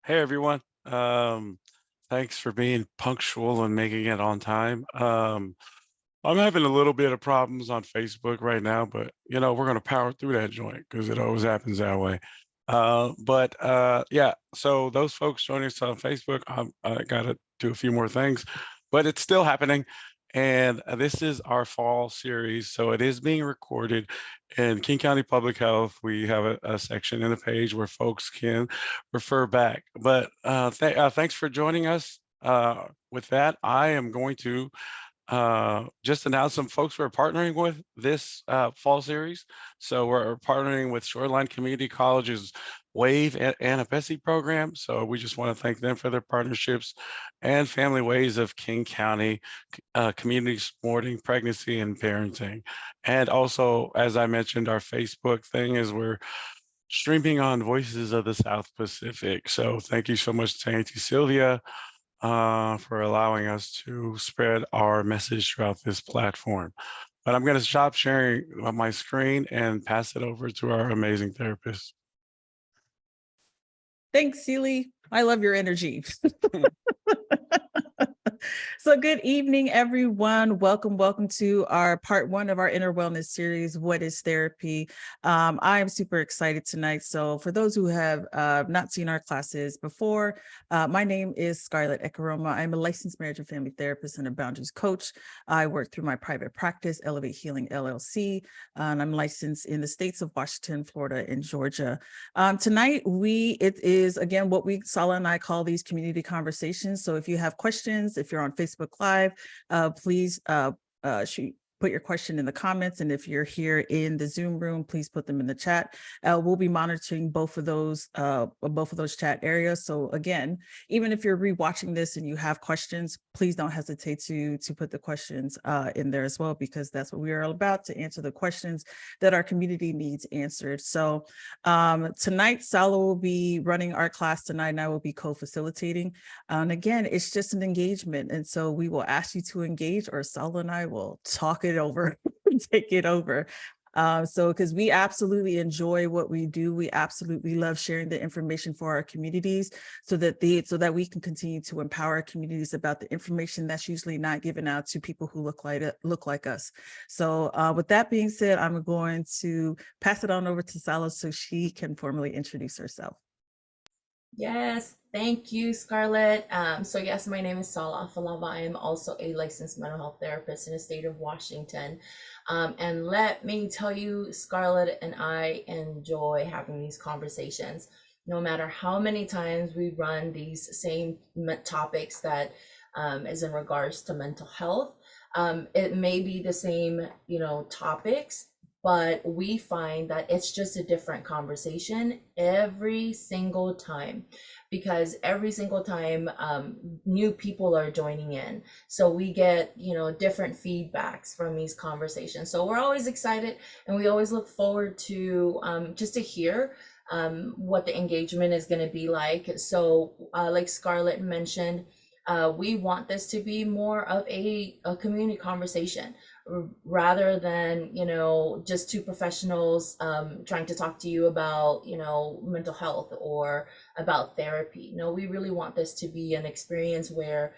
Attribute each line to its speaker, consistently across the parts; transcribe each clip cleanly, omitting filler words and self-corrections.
Speaker 1: Hey everyone. Thanks for being punctual and making it on time. I'm having a little bit of problems on Facebook right now, but we're gonna power through that joint because it always happens that way. But yeah, so those folks joining us on Facebook, I gotta do a few more things, but it's still happening. And this is our fall series, so it is being recorded in King County Public Health. We have a section in the page where folks can refer back. But thanks for joining us. With that, I am going to just announce some folks we're partnering with this fall series. So we're partnering with Shoreline Community College's WAVE and Anapesi program. So we just want to thank them for their partnerships, and Family Ways of King County community supporting pregnancy and parenting. And also, as I mentioned, our Facebook thing is we're streaming on Voices of the South Pacific. So thank you so much to Auntie Sylvia for allowing us to spread our message throughout this platform. But I'm going to stop sharing my screen and pass it over to our amazing therapist.
Speaker 2: Thanks, Seely. I love your energy. So good evening, everyone. Welcome to our part one of our inner wellness series, What is Therapy? I am super excited tonight. So for those who have not seen our classes before, my name is Scarlett Ekaroma. I'm a licensed marriage and family therapist and a boundaries coach. I work through my private practice, Elevate Healing LLC, and I'm licensed in the states of Washington, Florida, and Georgia. Tonight, it is, again, what Sala and I call these community conversations. So if you have questions, if you're on Facebook Live, please put your question in the comments. And if you're here in the Zoom room, please put them in the chat. We'll be monitoring both of those chat areas. So again, even if you're rewatching this and you have questions, please don't hesitate to put the questions in there as well, because that's what we are all about, to answer the questions that our community needs answered. So tonight, Sala will be running our class tonight, and I will be co-facilitating. And again, it's just an engagement. And so we will ask you to engage, or Sala and I will talk it over, take it over. Because we absolutely enjoy what we do. We absolutely love sharing the information for our communities so that we can continue to empower our communities about the information that's usually not given out to people who look like us. So with that being said, I'm going to pass it on over to Sala so she can formally introduce herself.
Speaker 3: Yes, thank you, Scarlett. So yes, my name is Sala Afalava. I am also a licensed mental health therapist in the state of Washington. And let me tell you, Scarlett and I enjoy having these conversations. No matter how many times we run these same topics that is in regards to mental health, it may be the same, topics, but we find that it's just a different conversation every single time, because every single time new people are joining in, so we get different feedbacks from these conversations. So we're always excited, and we always look forward to just to hear what the engagement is going to be like. So like Scarlett mentioned, we want this to be more of a community conversation, rather than just two professionals trying to talk to you about mental health or about therapy. No, we really want this to be an experience where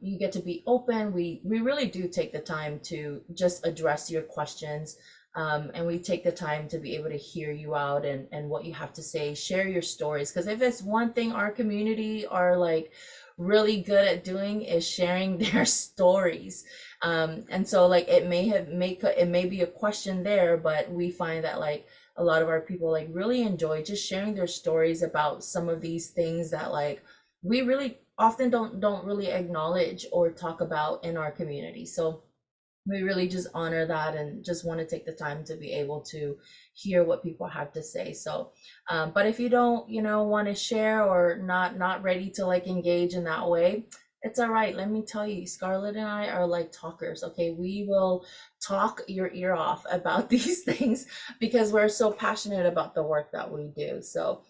Speaker 3: you get to be open. We really do take the time to just address your questions, and we take the time to be able to hear you out and what you have to say, share your stories. Because if it's one thing our community are like really good at doing, is sharing their stories. And so like it may be a question there, but we find that like a lot of our people like really enjoy just sharing their stories about some of these things that like we really often don't really acknowledge or talk about in our community. So we really just honor that and just want to take the time to be able to hear what people have to say. So but if you don't want to share, or not ready to like engage in that way, it's all right. Let me tell you, Scarlett and I are like talkers. Okay, we will talk your ear off about these things because we're so passionate about the work that we do. So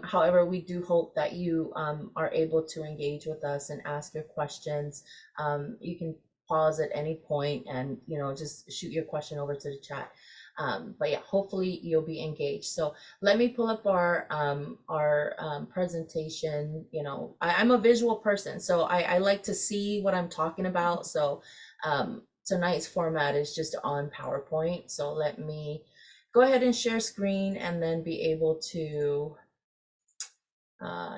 Speaker 3: however, we do hope that you are able to engage with us and ask your questions. You can pause at any point and just shoot your question over to the chat. But yeah, hopefully you'll be engaged. So let me pull up our presentation. You know, I'm a visual person, so I like to see what I'm talking about. So tonight's format is just on PowerPoint. So let me go ahead and share screen and then be able to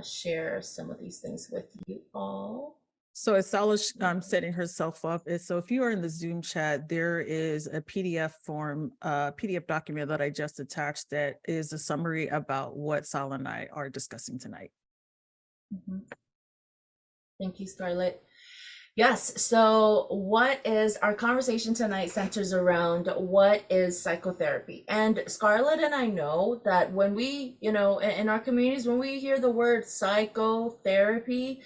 Speaker 3: share some of these things with you all.
Speaker 2: So as Sala's setting herself up, so if you are in the Zoom chat, there is a PDF form, PDF document that I just attached that is a summary about what Sala and I are discussing tonight.
Speaker 3: Thank you, Scarlett. Yes, so what is our conversation tonight centers around what is psychotherapy. And Scarlett and I know that when we, you know, in our communities, when we hear the word psychotherapy,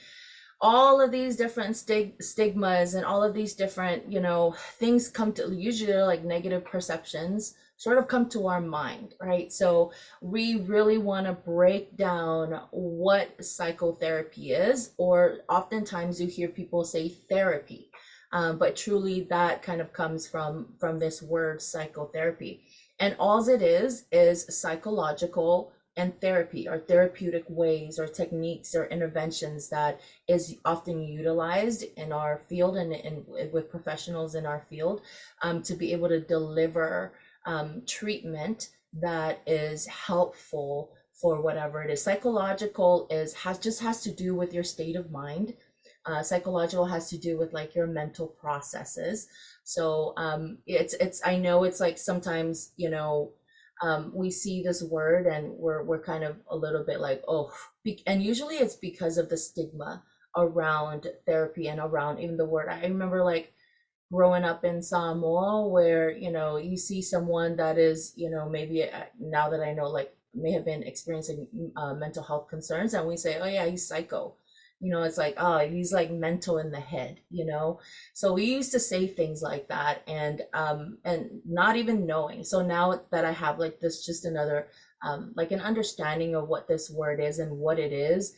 Speaker 3: all of these different stigmas and all of these different, you know, things come to, usually like negative perceptions sort of come to our mind, right? So we really want to break down what psychotherapy is, or oftentimes you hear people say therapy, but truly that kind of comes from this word psychotherapy. And all it is psychological and therapy, or therapeutic ways or techniques or interventions that is often utilized in our field and with professionals in our field, to be able to deliver treatment that is helpful for whatever it is. Psychological has to do with your state of mind. Psychological has to do with like your mental processes. So it's I know it's like sometimes, you know, we see this word and we're kind of a little bit like, oh, and usually it's because of the stigma around therapy and around even the word. I remember like growing up in Samoa, where, you know, you see someone that is, you know, maybe now that I know, like may have been experiencing mental health concerns, and we say, oh yeah, he's psycho. You know, it's like, oh, he's like mental in the head, you know? So we used to say things like that, and not even knowing. So now that I have like this, just another, like an understanding of what this word is and what it is,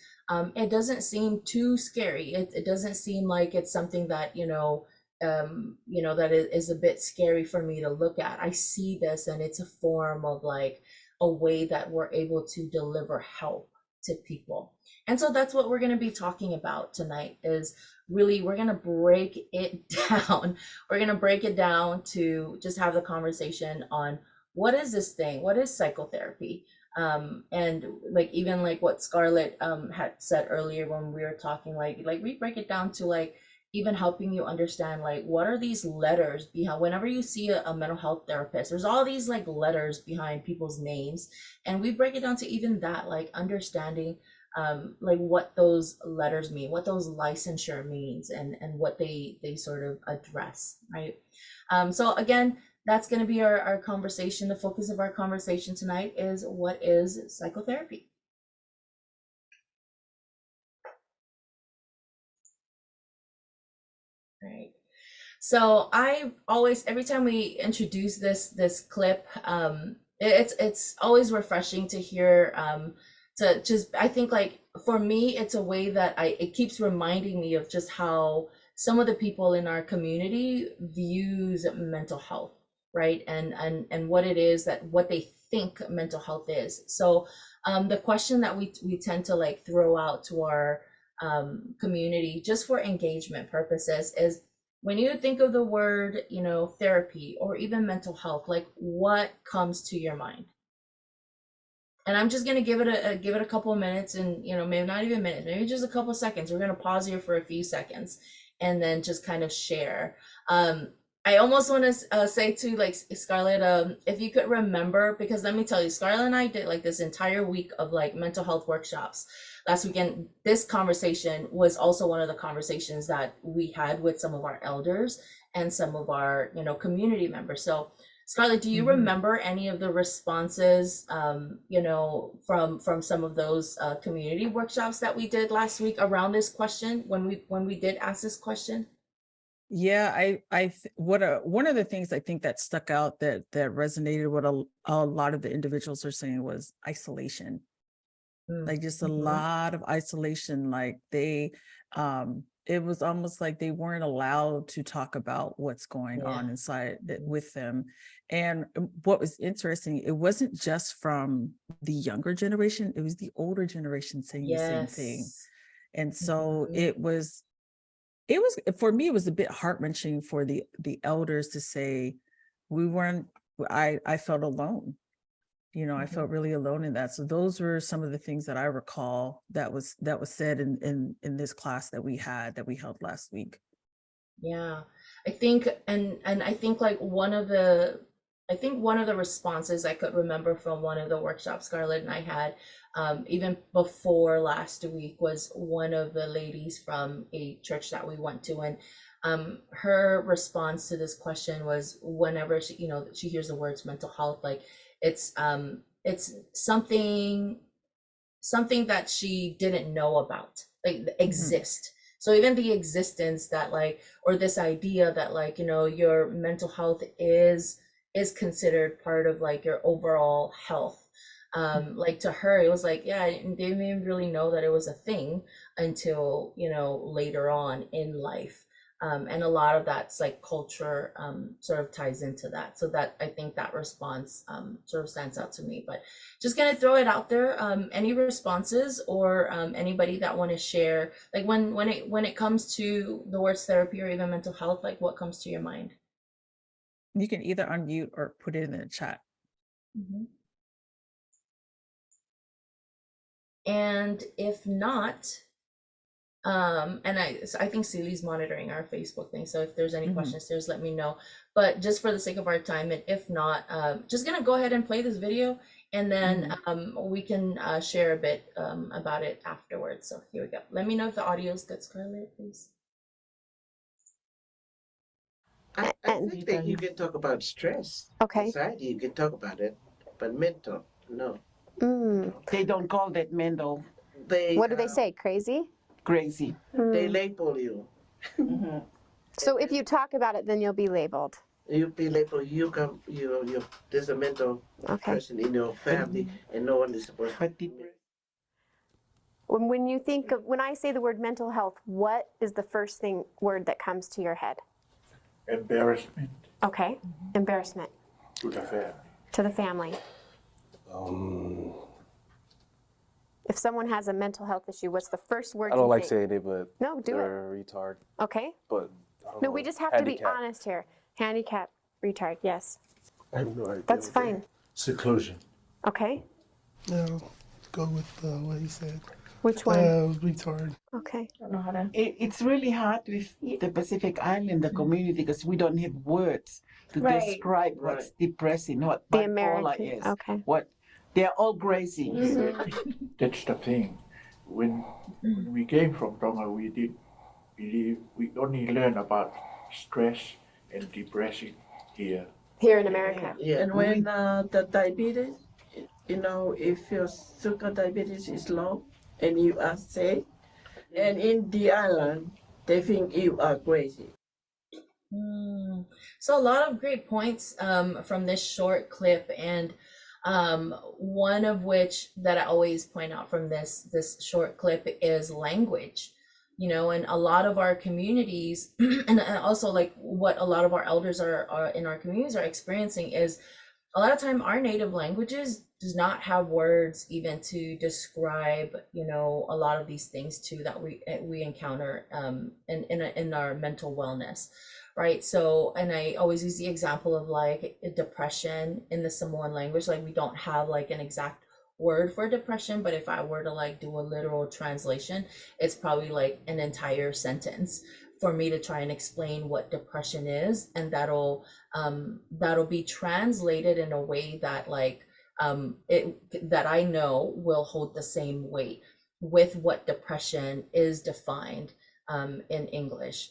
Speaker 3: it doesn't seem too scary. It doesn't seem like it's something that, you know, that is a bit scary for me to look at. I see this and it's a form of like a way that we're able to deliver help to people. And so that's what we're going to be talking about tonight, is really, we're going to break it down. We're going to break it down to just have the conversation on what is this thing? What is psychotherapy? And like, even like what Scarlett had said earlier when we were talking, like we break it down to like, even helping you understand like what are these letters behind. Whenever you see a mental health therapist, there's all these like letters behind people's names, and we break it down to even that, like understanding like what those letters mean, what those licensure means, and what they sort of address, right? So again, that's going to be our conversation. The focus of our conversation tonight is what is psychotherapy. Right. So I always, every time we introduce this clip, it's always refreshing to hear, to just, I think like for me, it's a way that it keeps reminding me of just how some of the people in our community views mental health, right? And what it is that, what they think mental health is. So the question that we tend to like throw out to our community just for engagement purposes is, when you think of the word, you know, therapy or even mental health, like what comes to your mind? And I'm just gonna give it a couple of minutes, and you know, maybe not even minutes, maybe just a couple of seconds. We're gonna pause here for a few seconds and then just kind of share. I almost want to say to like Scarlett, if you could remember, because let me tell you, Scarlett and I did like this entire week of like mental health workshops last weekend. This conversation was also one of the conversations that we had with some of our elders and some of our, you know, community members. So Scarlett, do you remember any of the responses, you know, from some of those community workshops that we did last week around this question, when we did ask this question?
Speaker 2: Yeah, one of the things I think that stuck out that resonated with a lot of the individuals are saying was isolation. Like just a lot of isolation. Like they it was almost like they weren't allowed to talk about what's going on
Speaker 3: Yeah.
Speaker 2: inside it
Speaker 3: Mhm.
Speaker 2: with them. And what was interesting, it wasn't just from the younger generation, it was the older generation saying the same thing.
Speaker 3: Yes.
Speaker 2: And so
Speaker 3: Mhm.
Speaker 2: it was for me, it was a bit heart-wrenching for the elders to say we weren't, I felt alone. I
Speaker 3: Mhm.
Speaker 2: felt really alone in that. So those were some of the things that I recall that was said in this class that we held last week.
Speaker 3: Yeah, I think, and I think like one of the responses I could remember from one of the workshops Scarlett and I had, even before last week, was one of the ladies from a church that we went to, and her response to this question was whenever she hears the words mental health, like it's something that she didn't know about, like exist. So even the existence that like, or this idea that like, your mental health is considered part of like your overall health. Like to her, it was like, yeah, they didn't even really know that it was a thing until, later on in life. And a lot of that's like culture, sort of ties into that. So that I think that response, sort of stands out to me. But just gonna throw it out there. Any responses, or anybody that want to share, like when it comes to the words therapy or even mental health, like what comes to your mind?
Speaker 2: You can either unmute or put it in the chat.
Speaker 3: Mhm. And if not, and I think Celi's monitoring our Facebook thing. So if there's any
Speaker 2: Mhm.
Speaker 3: questions, just let me know. But just for the sake of our time, and if not, just gonna go ahead and play this video, and then we can share a bit about it afterwards. So here we go. Let me know if the audio is good, Scarlett, please.
Speaker 4: I think that you can talk about stress.
Speaker 5: Okay.
Speaker 4: Anxiety, you can talk about it, but mental, no.
Speaker 5: Mm.
Speaker 6: They don't call that mental
Speaker 5: What do they say? Crazy?
Speaker 6: crazy.
Speaker 4: They
Speaker 5: Mm.
Speaker 4: label you.
Speaker 5: So if you talk about it, then you'll be labeled.
Speaker 4: You be labeled. There's a mental
Speaker 5: Okay.
Speaker 4: person in your family, and no one is supposed to.
Speaker 6: But
Speaker 5: When you think of, when I say the word mental health, what is the first word that comes to your head?
Speaker 7: Embarrassment
Speaker 5: Okay. Embarrassment
Speaker 7: to the family.
Speaker 5: to the family. If someone has a mental health issue, what's the first word
Speaker 8: I don't
Speaker 5: you
Speaker 8: like
Speaker 5: think?
Speaker 8: saying it, but
Speaker 5: No, do it.
Speaker 8: they're a retard.
Speaker 5: Okay.
Speaker 8: But I don't
Speaker 5: No,
Speaker 8: know,
Speaker 5: we just have to be
Speaker 8: handicap.
Speaker 5: honest here. Handicap, retard, yes.
Speaker 7: I have no idea.
Speaker 5: That's
Speaker 7: what they-
Speaker 5: fine.
Speaker 7: Seclusion.
Speaker 5: Okay.
Speaker 9: Yeah, I'll go with what he said.
Speaker 5: Which one?
Speaker 9: Retard.
Speaker 5: Okay.
Speaker 3: I don't know how to.
Speaker 6: it's really hard with the Pacific Island, the community, because we don't have words to
Speaker 3: Right.
Speaker 6: describe what's depressing, what
Speaker 5: The
Speaker 6: bipolar
Speaker 5: American.
Speaker 6: is.
Speaker 5: Okay.
Speaker 6: What they're all crazy.
Speaker 7: That's the thing. When we came from Tonga, we only learn about stress and depression here.
Speaker 5: Here in America.
Speaker 4: Yeah.
Speaker 10: And when the diabetes, if your sugar diabetes is low and you are sick, and in the island, they think you are crazy.
Speaker 3: So a lot of great points from this short clip, and one of which that I always point out from this short clip is language. And a lot of our communities, and also like what a lot of our elders are in our communities are experiencing is a lot of time our native languages does not have words even to describe a lot of these things too that we encounter in our mental wellness, right? So, and I always use the example of like depression in the Samoan language. Like we don't have like an exact word for depression, but if I were to like do a literal translation, it's probably like an entire sentence for me to try and explain what depression is, and that'll be translated in a way that like that I know will hold the same weight with what depression is defined in English.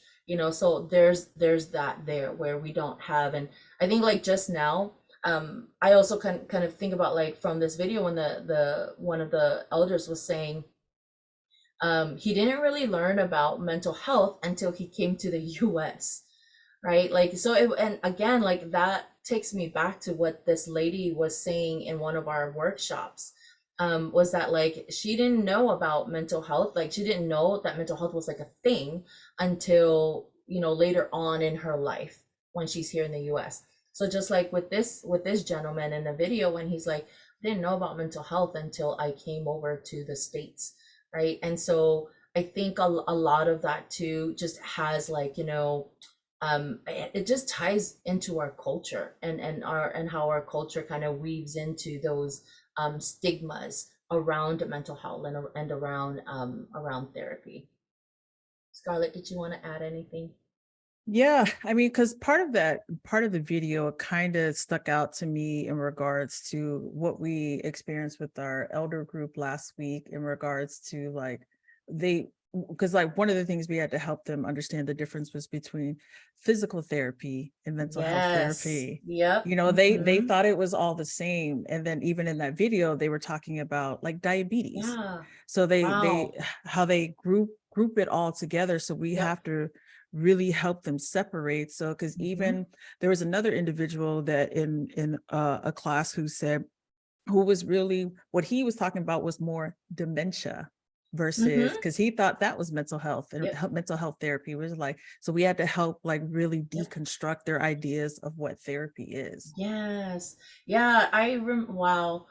Speaker 3: So there's that there where we don't have. And I think like just now, I also kind of think about like from this video when the one of the elders was saying he didn't really learn about mental health until he came to the US, right? Like, so and again, like that takes me back to what this lady was saying in one of our workshops, was that like she didn't know about mental health. Like she didn't know that mental health was like a thing until, you know, later on in her life when she's here in the US. So just like with this gentleman in the video, when he's like, I didn't know about mental health until I came over to the States, right? And so I think a lot of that too just has like, you know, it just ties into our culture and how our culture kind of weaves into those stigmas around mental health and around therapy. Scarlett, did you want to add anything?
Speaker 2: Yeah, I mean, because part of the video kind of stuck out to me in regards to what we experienced with our elder group last week in regards to like because like one of the things we had to help them understand the difference was between physical therapy and mental health therapy.
Speaker 3: Yep.
Speaker 2: You know, they thought it was all the same. And then even in that video, they were talking about like diabetes.
Speaker 3: Yeah.
Speaker 2: So they
Speaker 3: Wow.
Speaker 2: how they group it all together. So we
Speaker 3: Yep.
Speaker 2: have to really help them separate. So because even there was another individual that in a class who was really what he was talking about was more dementia versus because he thought that was mental health and
Speaker 3: Yep.
Speaker 2: mental health therapy was like, so we had to help like really
Speaker 3: Yep.
Speaker 2: deconstruct their ideas of what therapy is.
Speaker 3: Yes. Yeah, wow.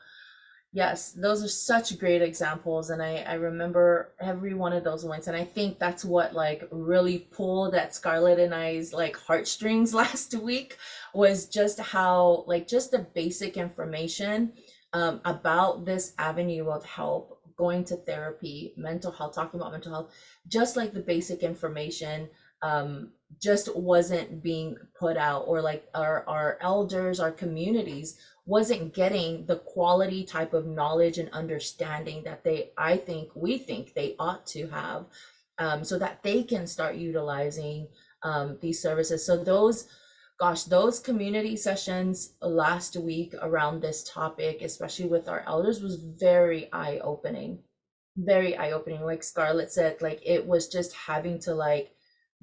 Speaker 3: Yes, those are such great examples. And I remember every one of those ones. And I think that's what like really pulled at Scarlett and I's like heartstrings last week was just how like just the basic information about this avenue of help, going to therapy, mental health, talking about mental health, just like the basic information just wasn't being put out, or like our elders, our communities wasn't getting the quality type of knowledge and understanding that we think they ought to have, so that they can start utilizing these services. So those community sessions last week around this topic, especially with our elders, was very eye-opening. Very eye-opening. Like Scarlett said, like it was just having to like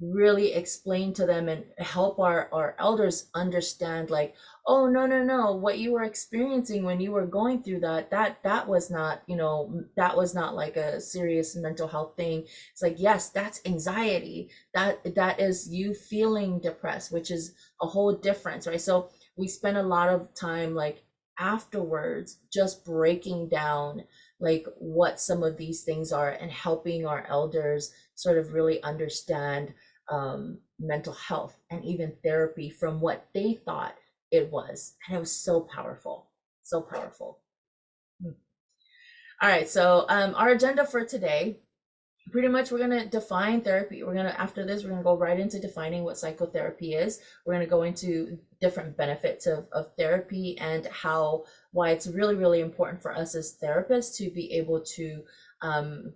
Speaker 3: really explain to them and help our elders understand like, oh no, what you were experiencing when you were going through that was not, you know, that was not like a serious mental health thing. It's like, yes, that's anxiety, that is you feeling depressed, which is a whole difference, right? So we spent a lot of time like afterwards just breaking down like what some of these things are and helping our elders sort of really understand mental health and even therapy from what they thought it was. And it was so powerful, so powerful. All right, so our agenda for today, pretty much we're going to define therapy. After this, we're going to go right into defining what psychotherapy is. We're going to go into different benefits of therapy and why it's really, really important for us as therapists to be able to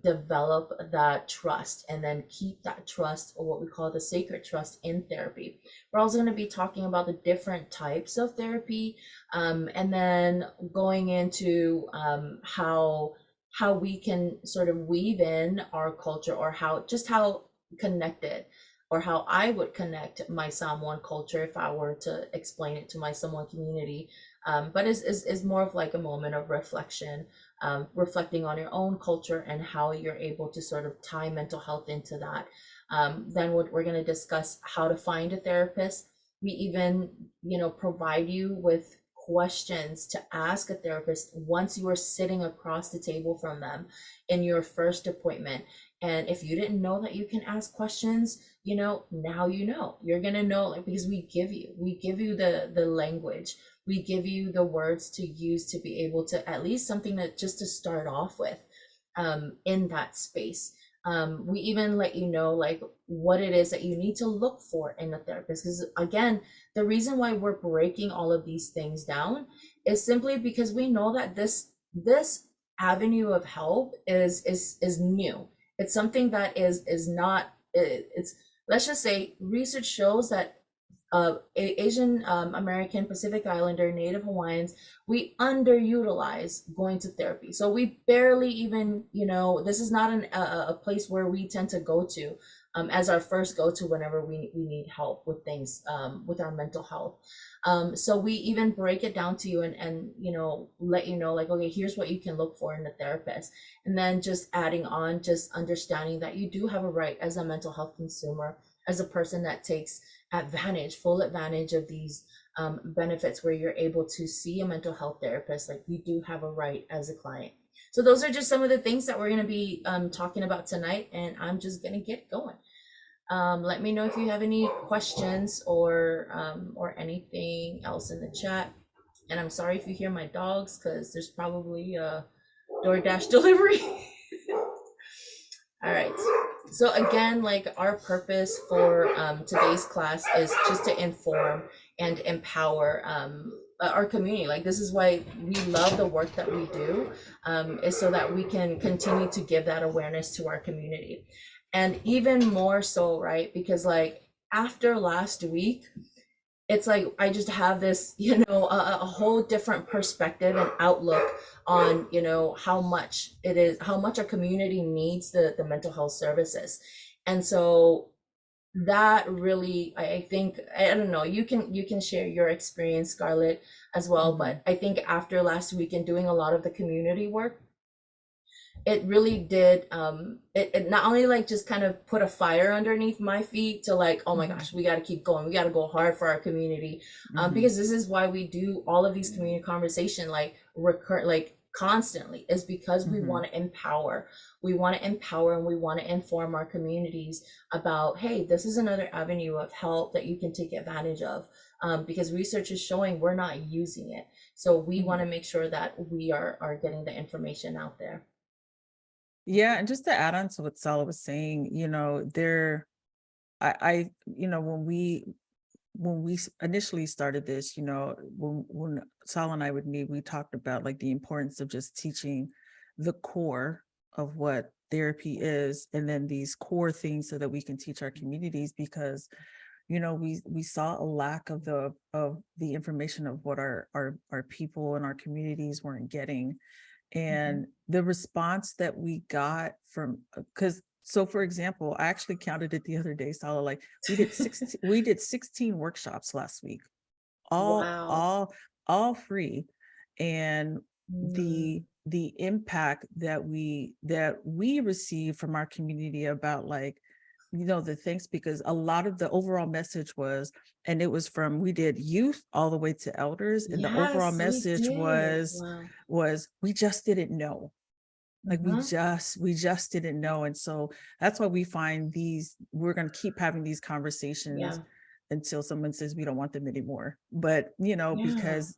Speaker 3: develop that trust and then keep that trust, or what we call the sacred trust, in therapy. We're also going to be talking about the different types of therapy, and then going into how we can sort of weave in our culture, or how connected, or how I would connect my Samoan culture if I were to explain it to my Samoan community. But is more of like a moment of reflection, reflecting on your own culture and how you're able to sort of tie mental health into that. Then we're going to discuss how to find a therapist. We even, provide you with questions to ask a therapist once you are sitting across the table from them in your first appointment. And if you didn't know that you can ask questions, now you're gonna know, like, because we give you the language, we give you the words to use to be able to at least something that just to start off with in that space. We even let you know like what it is that you need to look for in a therapist, because again, the reason why we're breaking all of these things down is simply because we know that this avenue of help is new. It's something that is not, it's, let's just say, research shows that Asian American, Pacific Islander, Native Hawaiians, we underutilize going to therapy. So we barely even, this is not a place where we tend to go to as our first go-to whenever we need help with things, with our mental health. So we even break it down to you and let you know, like, okay, here's what you can look for in a therapist. And then just adding on, just understanding that you do have a right as a mental health consumer, as a person that takes full advantage of these benefits where you're able to see a mental health therapist. Like, you do have a right as a client. So those are just some of the things that we're going to be talking about tonight, and I'm just going to get going. Let me know if you have any questions or anything else in the chat. And I'm sorry if you hear my dogs, because there's probably a DoorDash delivery. All right. So again, like, our purpose for today's class is just to inform and empower our community. Like, this is why we love the work that we do, is so that we can continue to give that awareness to our community. And even more so, right? Because, like, after last week, it's like I just have this, a whole different perspective and outlook on, how much our community needs the mental health services. And so that really, I think, I don't know, you can share your experience, Scarlett, as well. But I think after last week and doing a lot of the community work, it really did, it not only like just kind of put a fire underneath my feet to like, oh my gosh, we got to keep going, we got to go hard for our community, because this is why we do all of these community conversation, like constantly, is because we want to empower. We want to empower and we want to inform our communities about, hey, this is another avenue of help that you can take advantage of, because research is showing we're not using it. So we want to make sure that we are getting the information out there.
Speaker 2: Yeah, and just to add on to what Sala was saying, when we initially started this, when Sala and I would meet, we talked about like the importance of just teaching the core of what therapy is, and then these core things so that we can teach our communities, because we saw a lack of the information of what our people and our communities weren't getting. And the response that we got from, so for example, I actually counted it the other day, Sala, like we did 16 workshops last week, all free. And the impact that we received from our community about, like, the things, because a lot of the overall message was, and it was from, we did youth all the way to elders, and the overall message was we just didn't know. Like, we just didn't know. And so that's why we find we're going to keep having these conversations until someone says we don't want them anymore. But, because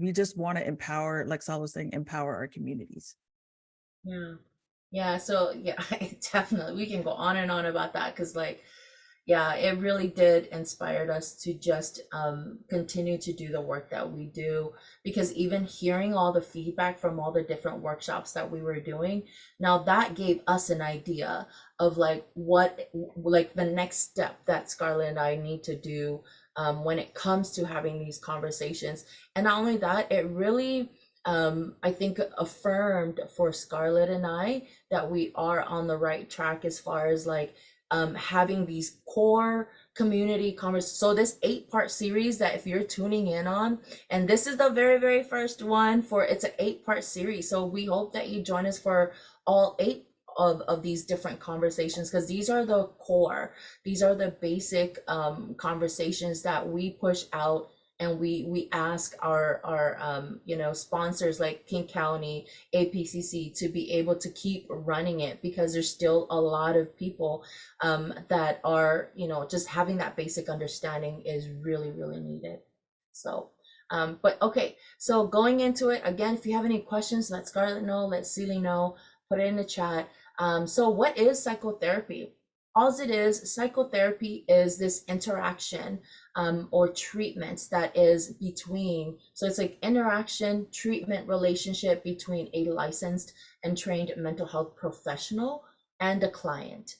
Speaker 2: we just want to empower, like Sal was saying, empower our communities.
Speaker 3: Yeah. So definitely, we can go on and on about that, because it really did inspire us to just continue to do the work that we do, because even hearing all the feedback from all the different workshops that we were doing, now that gave us an idea of what the next step that Scarlett and I need to do when it comes to having these conversations. And not only that, it really I think affirmed for Scarlett and I that we are on the right track as far as having these core community conversations. So this 8-part series that if you're tuning in on, and this is the very, very first one it's an 8-part series. So we hope that you join us for all 8 of these different conversations, because these are the core, these are the basic conversations that we push out. And we ask our sponsors like King County, APCC, to be able to keep running it, because there's still a lot of people that are, just having that basic understanding is really, really needed. So, but okay, so going into it, again, if you have any questions, let Scarlett know, let Celie know, put it in the chat. So what is psychotherapy? All it is, psychotherapy is this interaction or treatment that is between, so it's like interaction, treatment, relationship between a licensed and trained mental health professional and a client.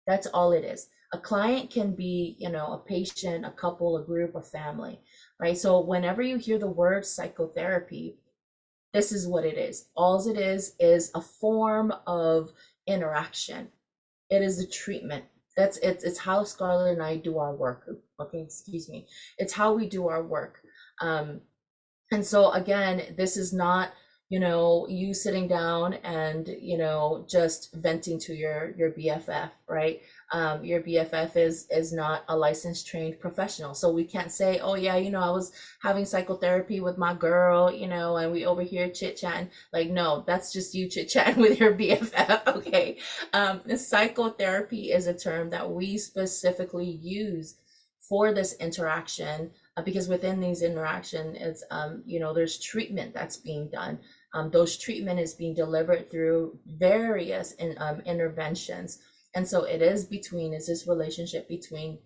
Speaker 3: That's all it is. A client can be, a patient, a couple, a group, a family, right? So whenever you hear the word psychotherapy, this is what it is. All it is a form of interaction. It is a treatment It's how Scarlett and I do our work. Okay, excuse me. It's how we do our work. And so again, this is not, you sitting down and, just venting to your BFF, right? Your BFF is not a licensed trained professional. So we can't say, oh yeah, I was having psychotherapy with my girl, and we over here chit chatting. Like, no, that's just you chit chatting with your BFF. Okay. Psychotherapy is a term that we specifically use for this interaction, because within these interaction, it's there's treatment that's being done. Those treatment is being delivered through various interventions, and so is this relationship between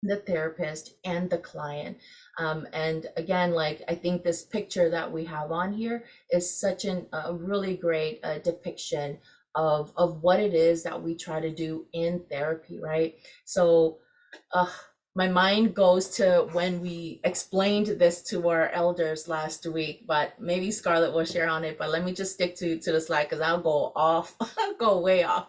Speaker 3: the therapist and the client. And again, like, I think this picture that we have on here is such a really great depiction of what it is that we try to do in therapy, right? So my mind goes to when we explained this to our elders last week, but maybe Scarlett will share on it, but let me just stick to the slide because I'll go off, go way off.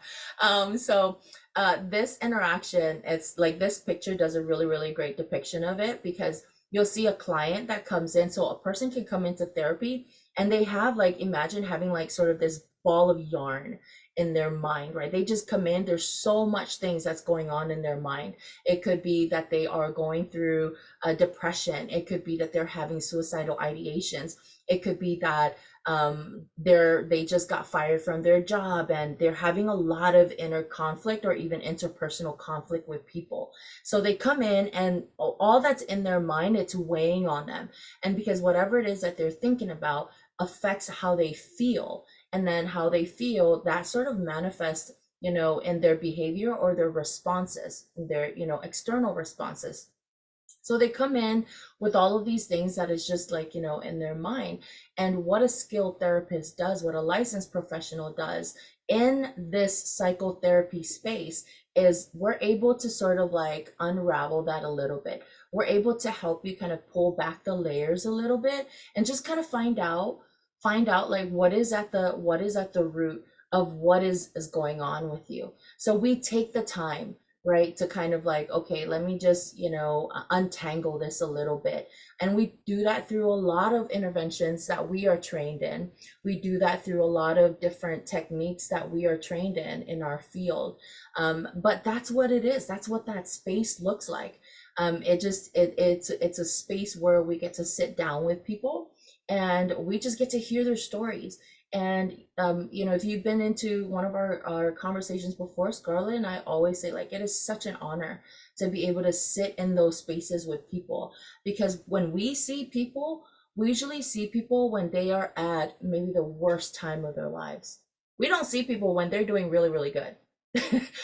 Speaker 3: This interaction, it's like this picture does a really, really great depiction of it, because you'll see a client that comes in. So a person can come into therapy and they have, like, imagine having like sort of this ball of yarn in their mind, right? They just come in, there's so much things that's going on in their mind. It could be that they are going through a depression. It could be that they're having suicidal ideations. It could be that they just got fired from their job and they're having a lot of inner conflict or even interpersonal conflict with people. So they come in and all that's in their mind, it's weighing on them. And because whatever it is that they're thinking about affects how they feel, and then how they feel, that sort of manifests, in their behavior or their responses, their, external responses. So they come in with all of these things that is just like, in their mind. And what a skilled therapist does, what a licensed professional does in this psychotherapy space, is we're able to sort of like unravel that a little bit. We're able to help you kind of pull back the layers a little bit and just kind of find out like what is at the root of what is going on with you. So we take the time, right, to kind of like, okay, let me just untangle this a little bit. And we do that through a lot of interventions that we are trained in. We do that through a lot of different techniques that we are trained in our field. But that's what it is. That's what that space looks like. It's a space where we get to sit down with people and we just get to hear their stories. And if you've been into one of our conversations before, Scarlett and I always say, like, it is such an honor to be able to sit in those spaces with people, because when we see people, we usually see people when they are at maybe the worst time of their lives. We don't see people when they're doing really, really good.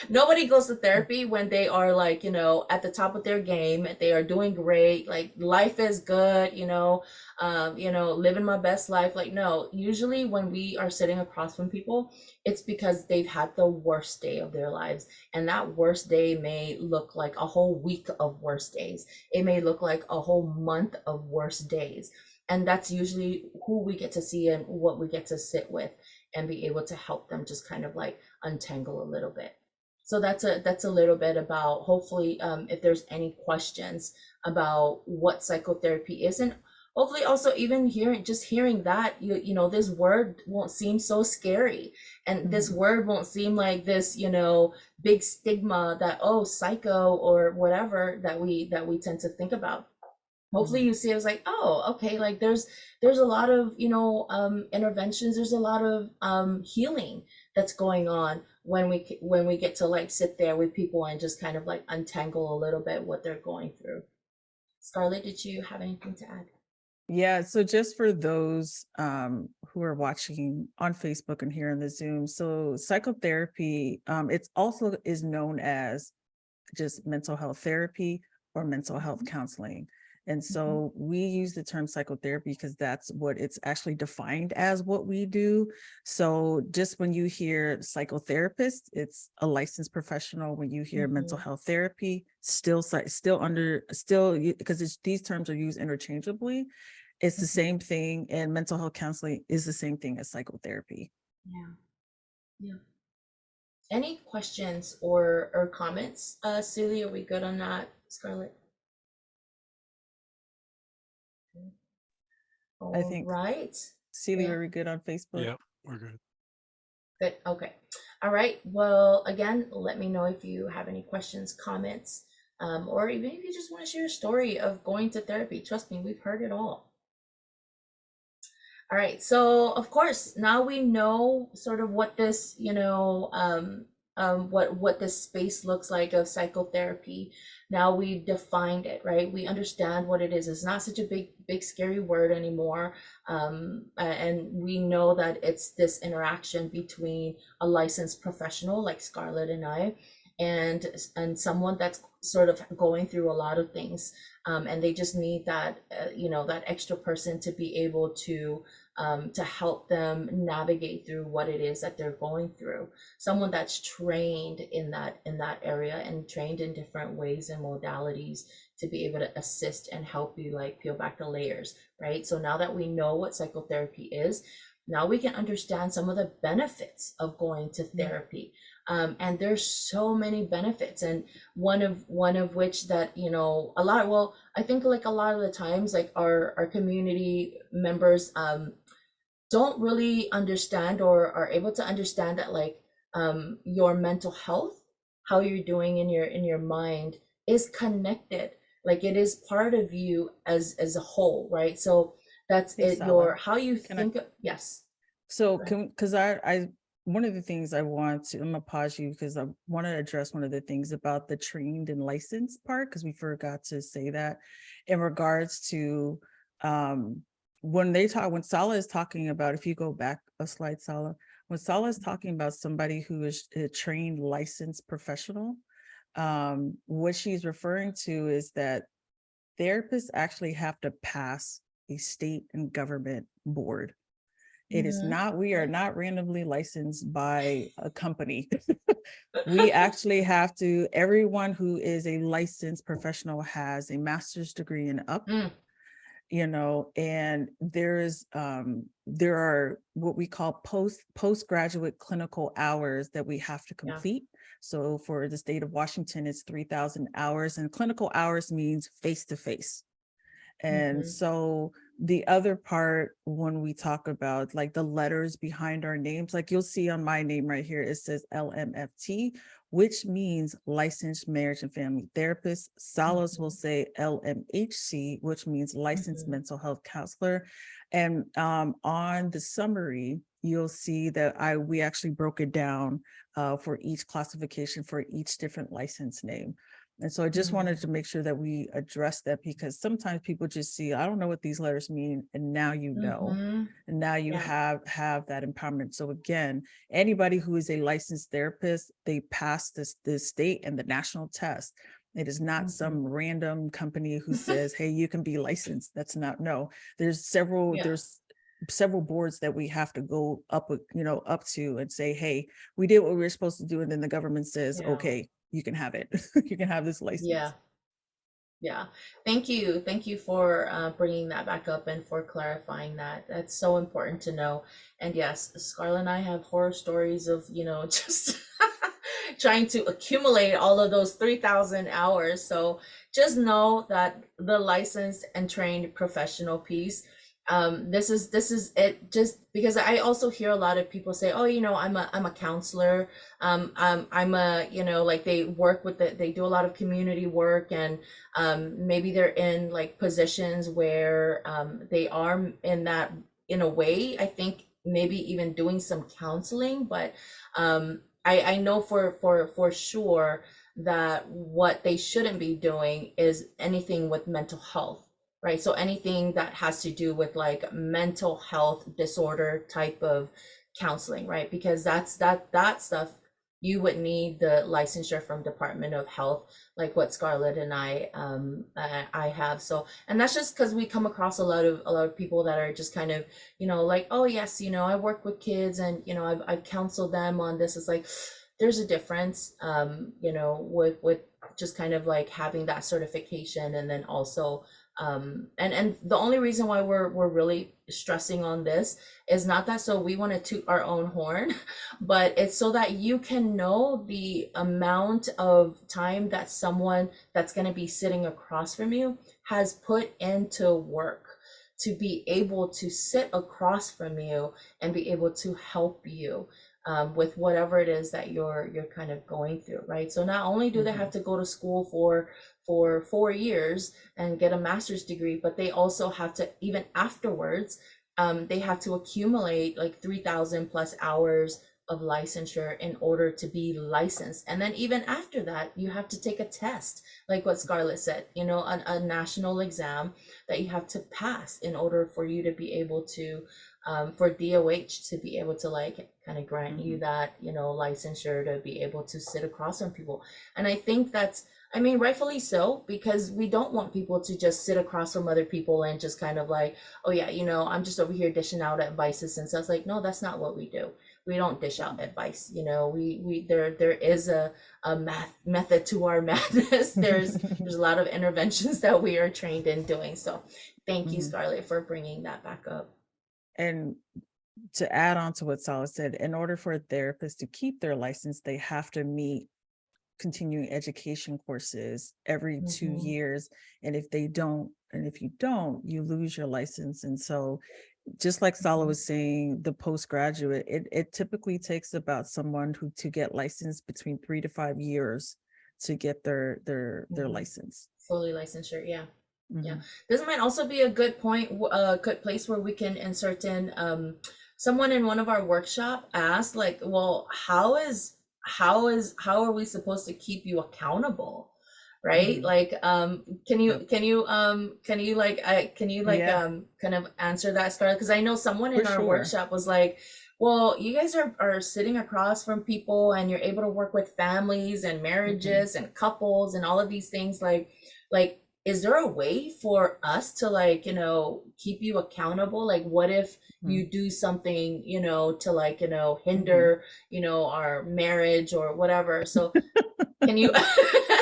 Speaker 3: Nobody goes to therapy when they are like, at the top of their game. They are doing great, like life is good, living my best life. Like, no, usually when we are sitting across from people, it's because they've had the worst day of their lives. And that worst day may look like a whole week of worst days. It may look like a whole month of worst days. And that's usually who we get to see and what we get to sit with and be able to help them just kind of like untangle a little bit. So that's a little bit about, hopefully, if there's any questions about what psychotherapy is, and hopefully also even hearing that, this word won't seem so scary, and this word won't seem like this, big stigma that, oh, psycho or whatever that we tend to think about. Hopefully you see it as like, oh, okay, like there's a lot of interventions, there's a lot of healing that's going on when we get to like sit there with people and just kind of like untangle a little bit what they're going through. Scarlett, did you have anything to add?
Speaker 2: Yeah, so just for those who are watching on Facebook and here in the Zoom, so psychotherapy, it's also is known as just mental health therapy or mental health counseling. And so we use the term psychotherapy because that's what it's actually defined as, what we do. So just when you hear psychotherapist, it's a licensed professional. When you hear mental health therapy, still because these terms are used interchangeably. It's the same thing, and mental health counseling is the same thing as psychotherapy.
Speaker 3: Yeah. Any questions or comments? Celia, are we good on that? Scarlett?
Speaker 2: I
Speaker 3: All
Speaker 2: think,
Speaker 3: right.
Speaker 2: Celia,
Speaker 3: Yeah.
Speaker 2: are we good on Facebook?
Speaker 1: Yep, we're good.
Speaker 3: Good. Okay. All right. Well, again, let me know if you have any questions, comments, or even if you just want to share a story of going to therapy. Trust me, we've heard it all. All right. So, of course, now we know sort of what this, what this space looks like of psychotherapy. Now we've defined it, right? We understand what it is. It's not such a big, scary word anymore. And we know that it's this interaction between a licensed professional like Scarlett and I, and someone that's sort of going through a lot of things, and they just need that, that extra person to be able to help them navigate through what it is that they're going through. Someone that's trained in that area and trained in different ways and modalities to be able to assist and help you like peel back the layers, right? So now that we know what psychotherapy is, now we can understand some of the benefits of going to therapy. And there's so many benefits, and one of which that I think like a lot of the times like our community members don't really understand or are able to understand that like your mental health, how you're doing in your mind is connected, like it is part of you as a whole, right? So that's
Speaker 2: Hey,
Speaker 3: it,
Speaker 2: Sala,
Speaker 3: how you
Speaker 2: can
Speaker 3: think of, yes.
Speaker 2: So
Speaker 3: Go ahead.
Speaker 2: because I one of the things I want to, I'm gonna pause you because I want to address one of the things about the trained and licensed part, because we forgot to say that in regards to when Sala is talking about, if you go back a slide, Sala, when Sala is talking about somebody who is a trained licensed professional, what she's referring to is that therapists actually have to pass a state and government board. It is not, we are not randomly licensed by a company. We actually have to, everyone who is a licensed professional has a master's degree and up, and there are what we call postgraduate clinical hours that we have to complete. So for the state of Washington, it's 3,000 hours, and clinical hours means face-to-face. And so the other part, when we talk about like the letters behind our names, like you'll see on my name right here, it says LMFT, which means licensed marriage and family therapist. Salas will say LMHC, which means licensed mental health counselor. And on the summary, you'll see that we actually broke it down for each classification for each different license name. And so I just wanted to make sure that we address that, because sometimes people just see, I don't know what these letters mean. And now you know, and now you have that empowerment. So again, anybody who is a licensed therapist, they pass the state and the national test. It is not some random company who says, hey, you can be licensed. That's not, no, there's several boards that we have to go up to and say, hey, we did what we were supposed to do. And then the government says, okay, you can have it. You can have this license.
Speaker 3: Yeah. Thank you for bringing that back up and for clarifying that. That's so important to know. And yes, Scarlett and I have horror stories of just trying to accumulate all of those 3,000 hours. So just know that the licensed and trained professional piece, this is it, just because I also hear a lot of people say, oh, I'm a counselor, I'm a, like they work with they do a lot of community work, and maybe they're in like positions where they are in that, in a way, I think maybe even doing some counseling, but I know for sure that what they shouldn't be doing is anything with mental health. Right. So anything that has to do with like mental health disorder type of counseling, right? Because that stuff, you would need the licensure from Department of Health, like what Scarlett and I have. So, and that's just because we come across a lot of people that are just kind of, like, oh yes, I work with kids and I've counseled them on this. It's like there's a difference, with just kind of like having that certification, and then also And the only reason why we're really stressing on this is not that so we want to toot our own horn, but it's so that you can know the amount of time that someone that's going to be sitting across from you has put into work to be able to sit across from you and be able to help you with whatever it is that you're kind of going through, right? So not only do they have to go to school for 4 years and get a master's degree, but they also have to, even afterwards, they have to accumulate like 3,000 plus hours of licensure in order to be licensed. And then even after that, you have to take a test, like what Scarlett said, you know, a national exam that you have to pass in order for you to be able to, for DOH to be able to like kind of grant you that, you know, licensure to be able to sit across from people. And I think that's, I mean, rightfully so, because we don't want people to just sit across from other people and just kind of like, oh yeah, you know, I'm just over here dishing out advices and stuff. Like, no, that's not what we do. We don't dish out advice. You know, there is a method to our madness. There's a lot of interventions that we are trained in doing. So thank you, Scarlett, for bringing that back up.
Speaker 2: And to add on to what Sala said, in order for a therapist to keep their license, they have to meet continuing education courses every 2 years. And if you don't, you lose your license. And so just like Sala was saying, the postgraduate, it typically takes about someone to get licensed between 3 to 5 years to get their license.
Speaker 3: Fully licensure, yeah. Yeah, this might also be a good point, a good place where we can insert in. Someone in one of our workshop asked, like, well, how are we supposed to keep you accountable, right? Like, can you kind of answer that, Scarlett? Because I know someone in our workshop was like, well, you guys are sitting across from people and you're able to work with families and marriages and couples and all of these things, like is there a way for us to, like, you know, keep you accountable? Like, what if you do something, you know, to, like, you know, hinder, you know, our marriage or whatever? So can you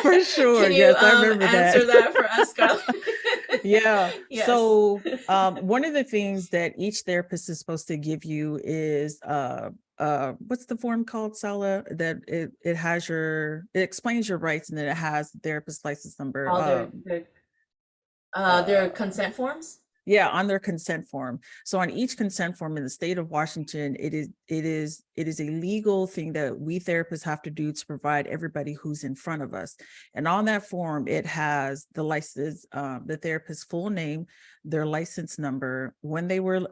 Speaker 2: for sure,
Speaker 3: can you
Speaker 2: yes, I remember
Speaker 3: answer that for us, Scarlett?
Speaker 2: Yeah.
Speaker 3: Yes.
Speaker 2: So one of the things that each therapist is supposed to give you is what's the form called, Sala? That it has it explains your rights, and then it has the therapist license number.
Speaker 3: All their consent forms?
Speaker 2: Yeah, on their consent form. So on each consent form in the state of Washington, it is a legal thing that we therapists have to do to provide everybody who's in front of us. And on that form, it has the license, the therapist's full name, their license number, when they were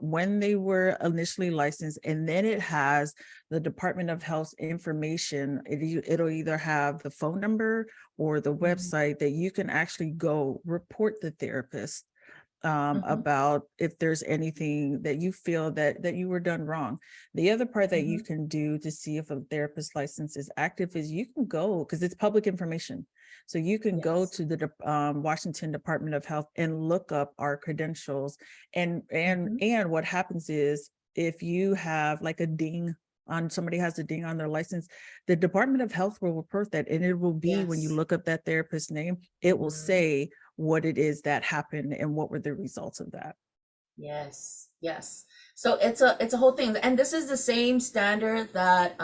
Speaker 2: initially licensed, and then it has the Department of Health information. It'll either have the phone number or the website that you can actually go report the therapist about if there's anything that you feel that you were done wrong. The other part that you can do to see if a therapist license is active is you can go, because it's public information. So you can go to the Washington Department of Health and look up our credentials. And what happens is, if you have like a ding on, somebody has a ding on their license, the Department of Health will report that, and it will be when you look up that therapist's name, it will say what it is that happened and what were the results of that.
Speaker 3: Yes. So it's a whole thing, and this is the same standard that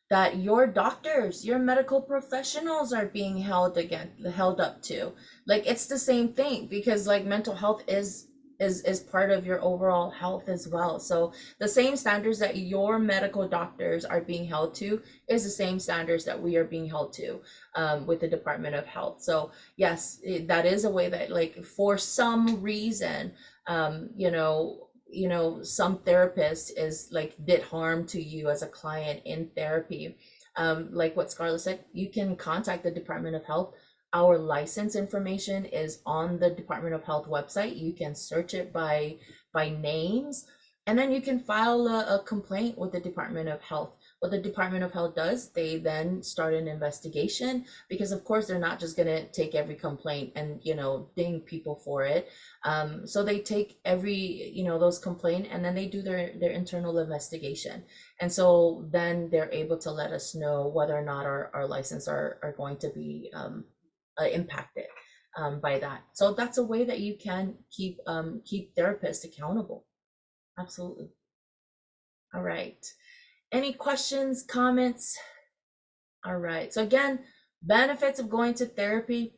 Speaker 3: that your doctors, your medical professionals are being held up to. Like, it's the same thing, because like mental health is part of your overall health as well. So the same standards that your medical doctors are being held to is the same standards that we are being held to with the Department of Health. So yes, that is a way that, like, for some reason, some therapist did harm to you as a client in therapy. Like what Scarlett said, you can contact the Department of Health. Our license information is on the Department of Health website. You can search it by names, and then you can file a complaint with the Department of Health. What the Department of Health does, they then start an investigation, because of course they're not just gonna take every complaint and, you know, ding people for it. So they take every, you know, those complaints, and then they do their internal investigation. And so then they're able to let us know whether or not our license are going to be impacted. by that. So that's a way that you can keep therapists accountable. Absolutely. All right. Any questions, comments? All right. So again, benefits of going to therapy.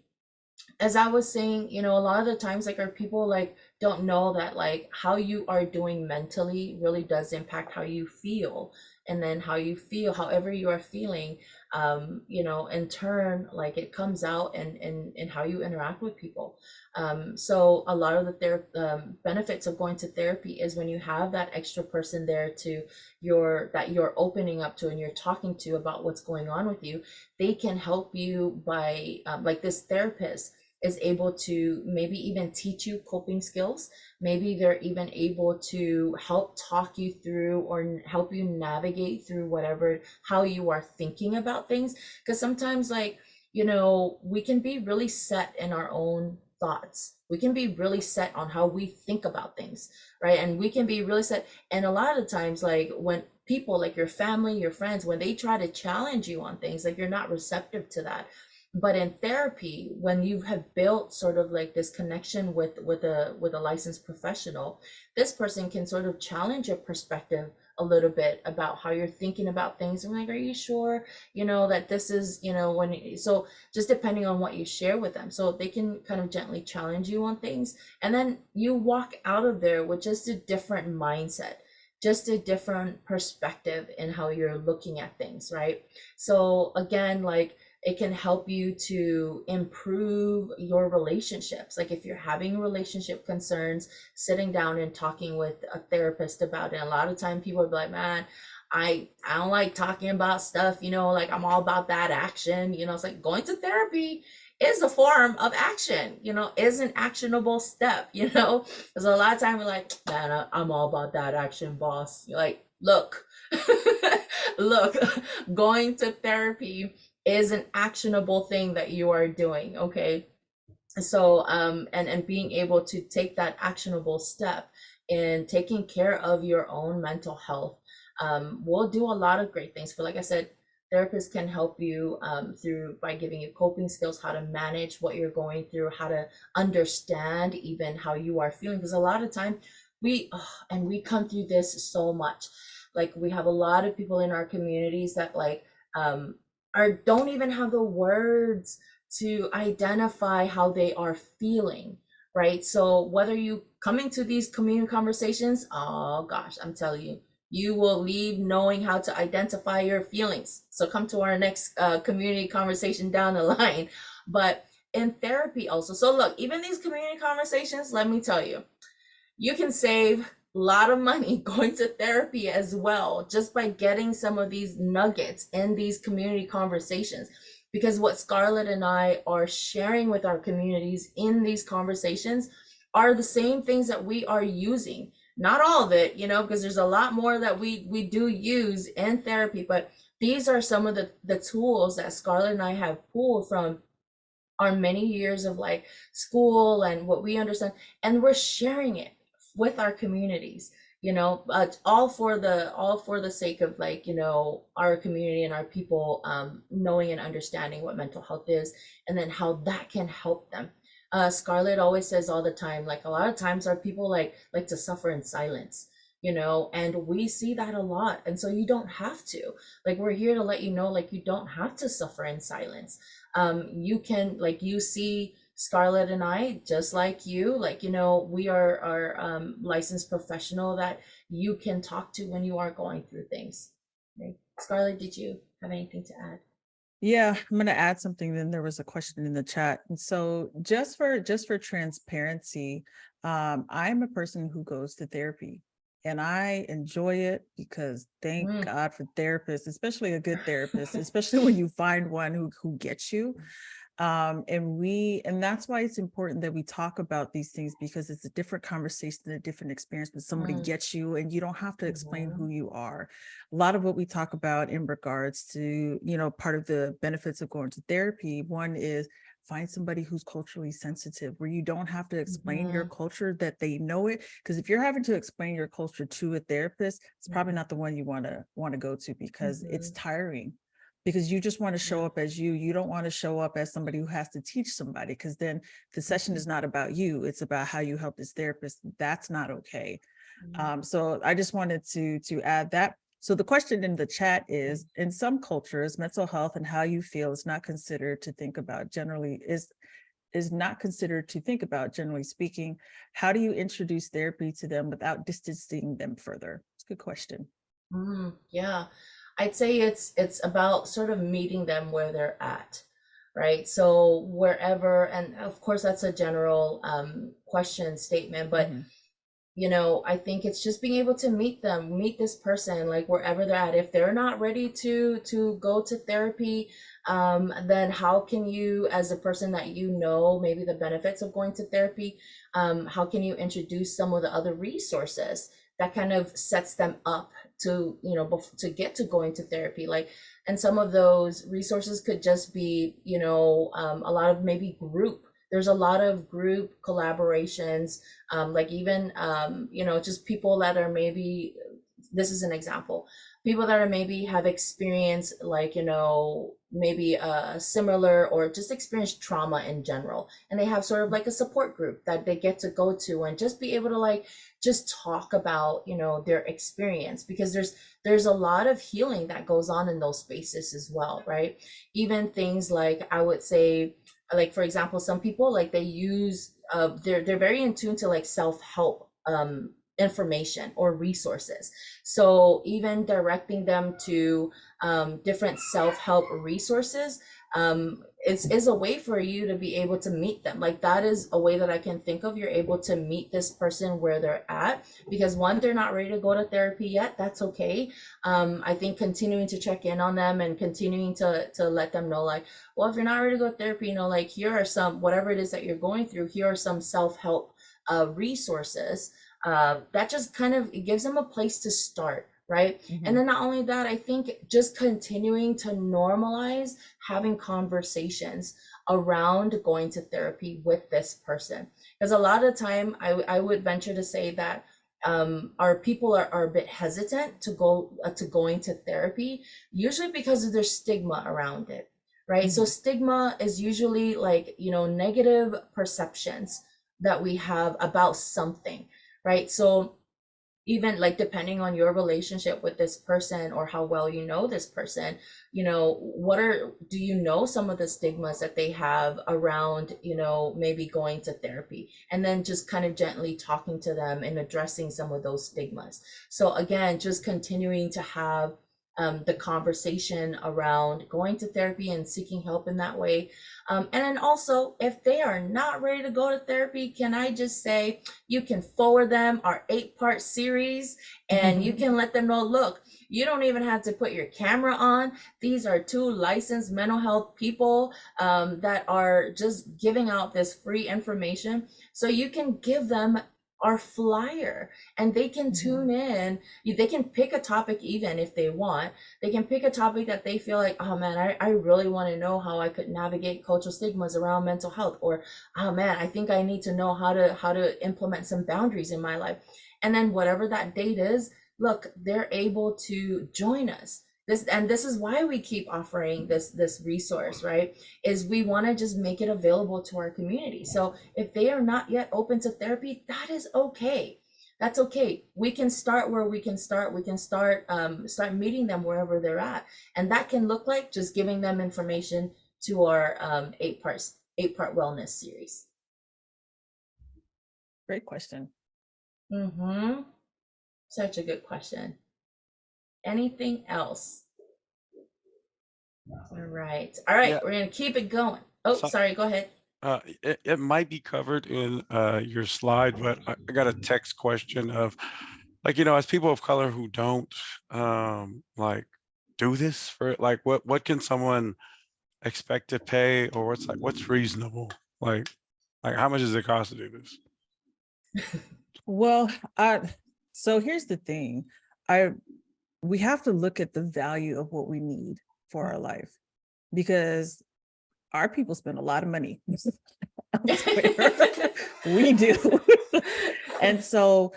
Speaker 3: As I was saying, you know, a lot of the times, like, our people like don't know that like how you are doing mentally really does impact how you feel, and then how you feel, however you are feeling, you know, in turn, like it comes out and how you interact with people. So a lot of the benefits of going to therapy is when you have that extra person there to that you're opening up to and you're talking to about what's going on with you. They can help you by like this therapist is able to maybe even teach you coping skills. Maybe they're even able to help talk you through or help you navigate through whatever, how you are thinking about things. Because sometimes, like, you know, we can be really set in our own thoughts. We can be really set on how we think about things, right? And we can be really set. And a lot of times, like, when people like your family, your friends, when they try to challenge you on things, like, you're not receptive to that. But in therapy, when you have built sort of like this connection with a licensed professional, this person can sort of challenge your perspective a little bit about how you're thinking about things. I'm like, are you sure, you know, that this is, you know, so just depending on what you share with them. So they can kind of gently challenge you on things. And then you walk out of there with just a different mindset, just a different perspective in how you're looking at things, right? So again, like, it can help you to improve your relationships. Like, if you're having relationship concerns, sitting down and talking with a therapist about it. A lot of time people are like, man, I don't like talking about stuff, you know, like, I'm all about that action. You know, it's like going to therapy is a form of action, you know, is an actionable step, you know, because a lot of time we're like, man, I'm all about that action, boss. You're like, look, look, going to therapy is an actionable thing that you are doing. Okay. So and being able to take that actionable step in taking care of your own mental health will do a lot of great things. But like I said, therapists can help you through by giving you coping skills, how to manage what you're going through, how to understand even how you are feeling. Because a lot of time we come through this so much. Like, we have a lot of people in our communities that like don't even have the words to identify how they are feeling, right? So whether you coming to these community conversations, oh gosh, I'm telling you, you will leave knowing how to identify your feelings. So come to our next community conversation down the line. But in therapy also, so look, even these community conversations, let me tell you, you can save a lot of money going to therapy as well, just by getting some of these nuggets in these community conversations. Because what Scarlett and I are sharing with our communities in these conversations are the same things that we are using. Not all of it, you know, because there's a lot more that we do use in therapy, but these are some of the tools that Scarlett and I have pulled from our many years of like school and what we understand, and we're sharing it with our communities, you know, all for the sake of, like, you know, our community and our people knowing and understanding what mental health is, and then how that can help them. Scarlett always says all the time, like, a lot of times our people like to suffer in silence, you know, and we see that a lot. And so you don't have to, like, we're here to let you know, like, you don't have to suffer in silence. You can, like, you see Scarlett and I, just like you, like, you know, we are licensed professional that you can talk to when you are going through things. Okay. Scarlett, did you have anything to add?
Speaker 2: Yeah, I'm going to add something. Then there was a question in the chat. And so just for transparency, I'm a person who goes to therapy, and I enjoy it because thank God for therapists, especially a good therapist, especially when you find one who gets you. And that's why it's important that we talk about these things, because it's a different conversation, a different experience when somebody gets you and you don't have to explain who you are. A lot of what we talk about in regards to, you know, part of the benefits of going to therapy, one is find somebody who's culturally sensitive, where you don't have to explain your culture, that they know it. Because if you're having to explain your culture to a therapist, it's probably not the one you want to go to, because it's tiring. because you just want to show up as you. You don't want to show up as somebody who has to teach somebody, because then the session is not about you. It's about how you help this therapist. That's not okay. So I just wanted to add that. So the question in the chat is, in some cultures, mental health and how you feel is not considered to think about generally is not considered to think about, generally speaking. How do you introduce therapy to them without distancing them further? It's a good question.
Speaker 3: Yeah, I'd say it's about sort of meeting them where they're at, right? So wherever, and of course that's a general question statement, but you know, I think it's just being able to meet this person, like wherever they're at. If they're not ready to go to therapy, then how can you, as a person that you know, maybe the benefits of going to therapy, how can you introduce some of the other resources that kind of sets them up to, you know, to get to going to therapy? Like, and some of those resources could just be, you know, a lot of maybe there's a lot of group collaborations, like even, you know, just people that are maybe, this is an example, people that are maybe have experienced, like, you know, maybe a similar or just experienced trauma in general, and they have sort of like a support group that they get to go to and just be able to like just talk about, you know, their experience, because there's a lot of healing that goes on in those spaces as well, right? Even things like, I would say, like, for example, some people, like, they use they're very in tune to like self-help information or resources. So even directing them to different self-help resources is a way for you to be able to meet them. Like, that is a way that I can think of. You're able to meet this person where they're at, because one, they're not ready to go to therapy yet. That's okay. I think continuing to check in on them and continuing to let them know, like, well, if you're not ready to go to therapy, you know, like, here are some, whatever it is that you're going through, here are some self-help resources that just kind of, it gives them a place to start, right? And then not only that, I think just continuing to normalize having conversations around going to therapy with this person, because a lot of the time I would venture to say that our people are a bit hesitant to going to therapy, usually because of their stigma around it, right? So stigma is usually like, you know, negative perceptions that we have about something, right? So even like, depending on your relationship with this person or how well you know this person, you know, do you know some of the stigmas that they have around, you know, maybe going to therapy, and then just kind of gently talking to them and addressing some of those stigmas. So again, just continuing to have the conversation around going to therapy and seeking help in that way. And then also, if they are not ready to go to therapy, can I just say, you can forward them our 8-part series, and you can let them know, look, you don't even have to put your camera on. These are 2 licensed mental health people that are just giving out this free information. So you can give them our flyer, and they can tune in. They can pick a topic, even if they want. They can pick a topic that they feel like, oh man, I really want to know how I could navigate cultural stigmas around mental health, or oh man, I think I need to know how to implement some boundaries in my life. And then whatever that date is, look, they're able to join us. This is why we keep offering this resource, right? Is we want to just make it available to our community. So if they are not yet open to therapy, that is okay. That's okay. We can start where we can start. We can start meeting them wherever they're at, and that can look like just giving them information to our 8-part wellness series.
Speaker 2: Great question.
Speaker 3: Such a good question. Anything else? All right.
Speaker 1: Yeah.
Speaker 3: We're gonna keep it going. Oh, sorry, go ahead.
Speaker 1: It might be covered in your slide, but I got a text question of, like, you know, as people of color who don't like do this for, like, what can someone expect to pay, or what's reasonable? Like how much does it cost to do this?
Speaker 2: Well, so here's the thing. We have to look at the value of what we need for our life, because our people spend a lot of money elsewhere. We do. And so